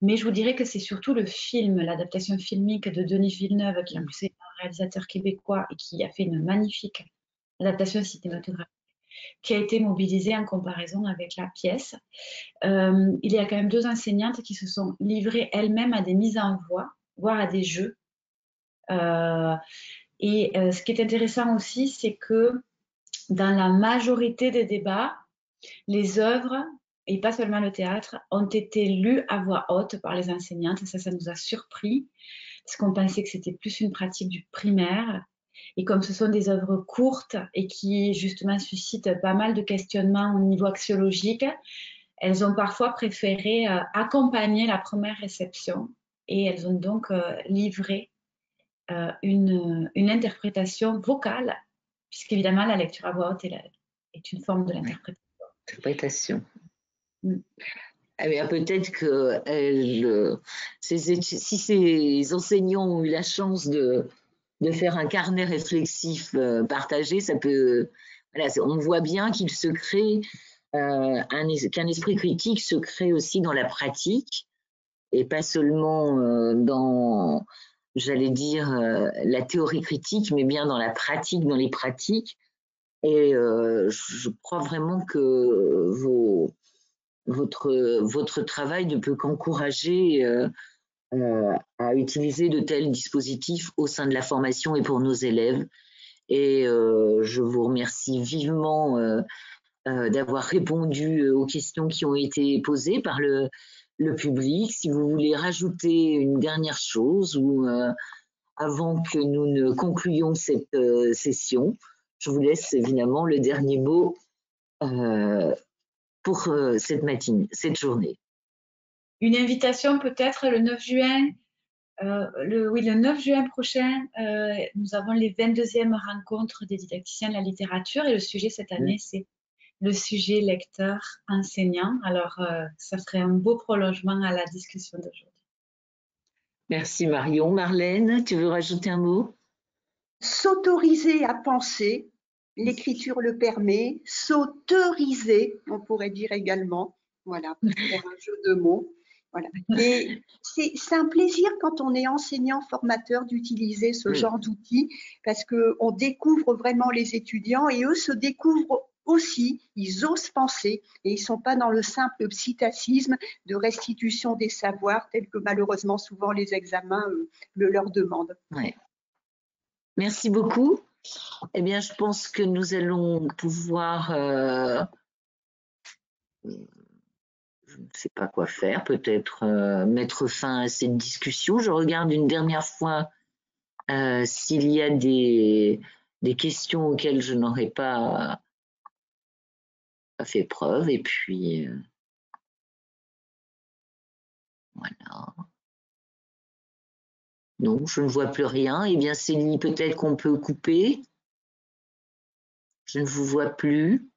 S3: Mais je vous dirais que c'est surtout le film, l'adaptation filmique de Denis Villeneuve, qui en plus est un réalisateur québécois et qui a fait une magnifique adaptation cinématographique, qui a été mobilisée en comparaison avec la pièce. Il y a quand même 2 enseignantes qui se sont livrées elles-mêmes à des mises en voix, voire à des jeux. Ce qui est intéressant aussi, c'est que dans la majorité des débats, les œuvres, et pas seulement le théâtre, ont été lues à voix haute par les enseignantes. Ça nous a surpris, parce qu'on pensait que c'était plus une pratique du primaire. Et comme ce sont des œuvres courtes et qui justement suscitent pas mal de questionnements au niveau axiologique, elles ont parfois préféré accompagner la première réception et elles ont donc livré une interprétation vocale, puisqu'évidemment la lecture à voix haute est une forme de
S2: l'interprétation.
S3: Mm.
S2: Eh bien, peut-être que si ces enseignants ont eu la chance de faire un carnet réflexif partagé, ça peut. Voilà, on voit bien qu'il se crée qu'un esprit critique se crée aussi dans la pratique et pas seulement dans, j'allais dire, la théorie critique, mais bien dans la pratique, dans les pratiques. Et je crois vraiment que votre travail ne peut qu'encourager à utiliser de tels dispositifs au sein de la formation et pour nos élèves. Et je vous remercie vivement d'avoir répondu aux questions qui ont été posées par le public. Si vous voulez rajouter une dernière chose ou avant que nous ne concluions cette session, je vous laisse évidemment le dernier mot pour cette journée.
S3: Une invitation peut-être le 9 juin. Le 9 juin prochain, nous avons les 22e rencontres des didacticiens de la littérature et le sujet cette année, c'est le sujet lecteur-enseignant. Alors, ça serait un beau prolongement à la discussion d'aujourd'hui.
S2: Merci Marion. Marlène, tu veux rajouter un mot?
S4: S'autoriser à penser, l'écriture le permet. S'autoriser, on pourrait dire également, voilà, pour faire un jeu de mots. Voilà. Et c'est un plaisir quand on est enseignant, formateur, d'utiliser ce genre d'outils parce qu'on découvre vraiment les étudiants et eux se découvrent aussi, ils osent penser et ils ne sont pas dans le simple psittacisme de restitution des savoirs tels que malheureusement souvent les examens le leur demandent.
S2: Ouais. Merci beaucoup. Eh bien, je pense que nous allons pouvoir, je ne sais pas quoi faire, peut-être mettre fin à cette discussion. Je regarde une dernière fois s'il y a des questions auxquelles je n'aurais pas fait preuve. Et puis, voilà. Non, je ne vois plus rien. Eh bien, Célie, peut-être qu'on peut couper. Je ne vous vois plus.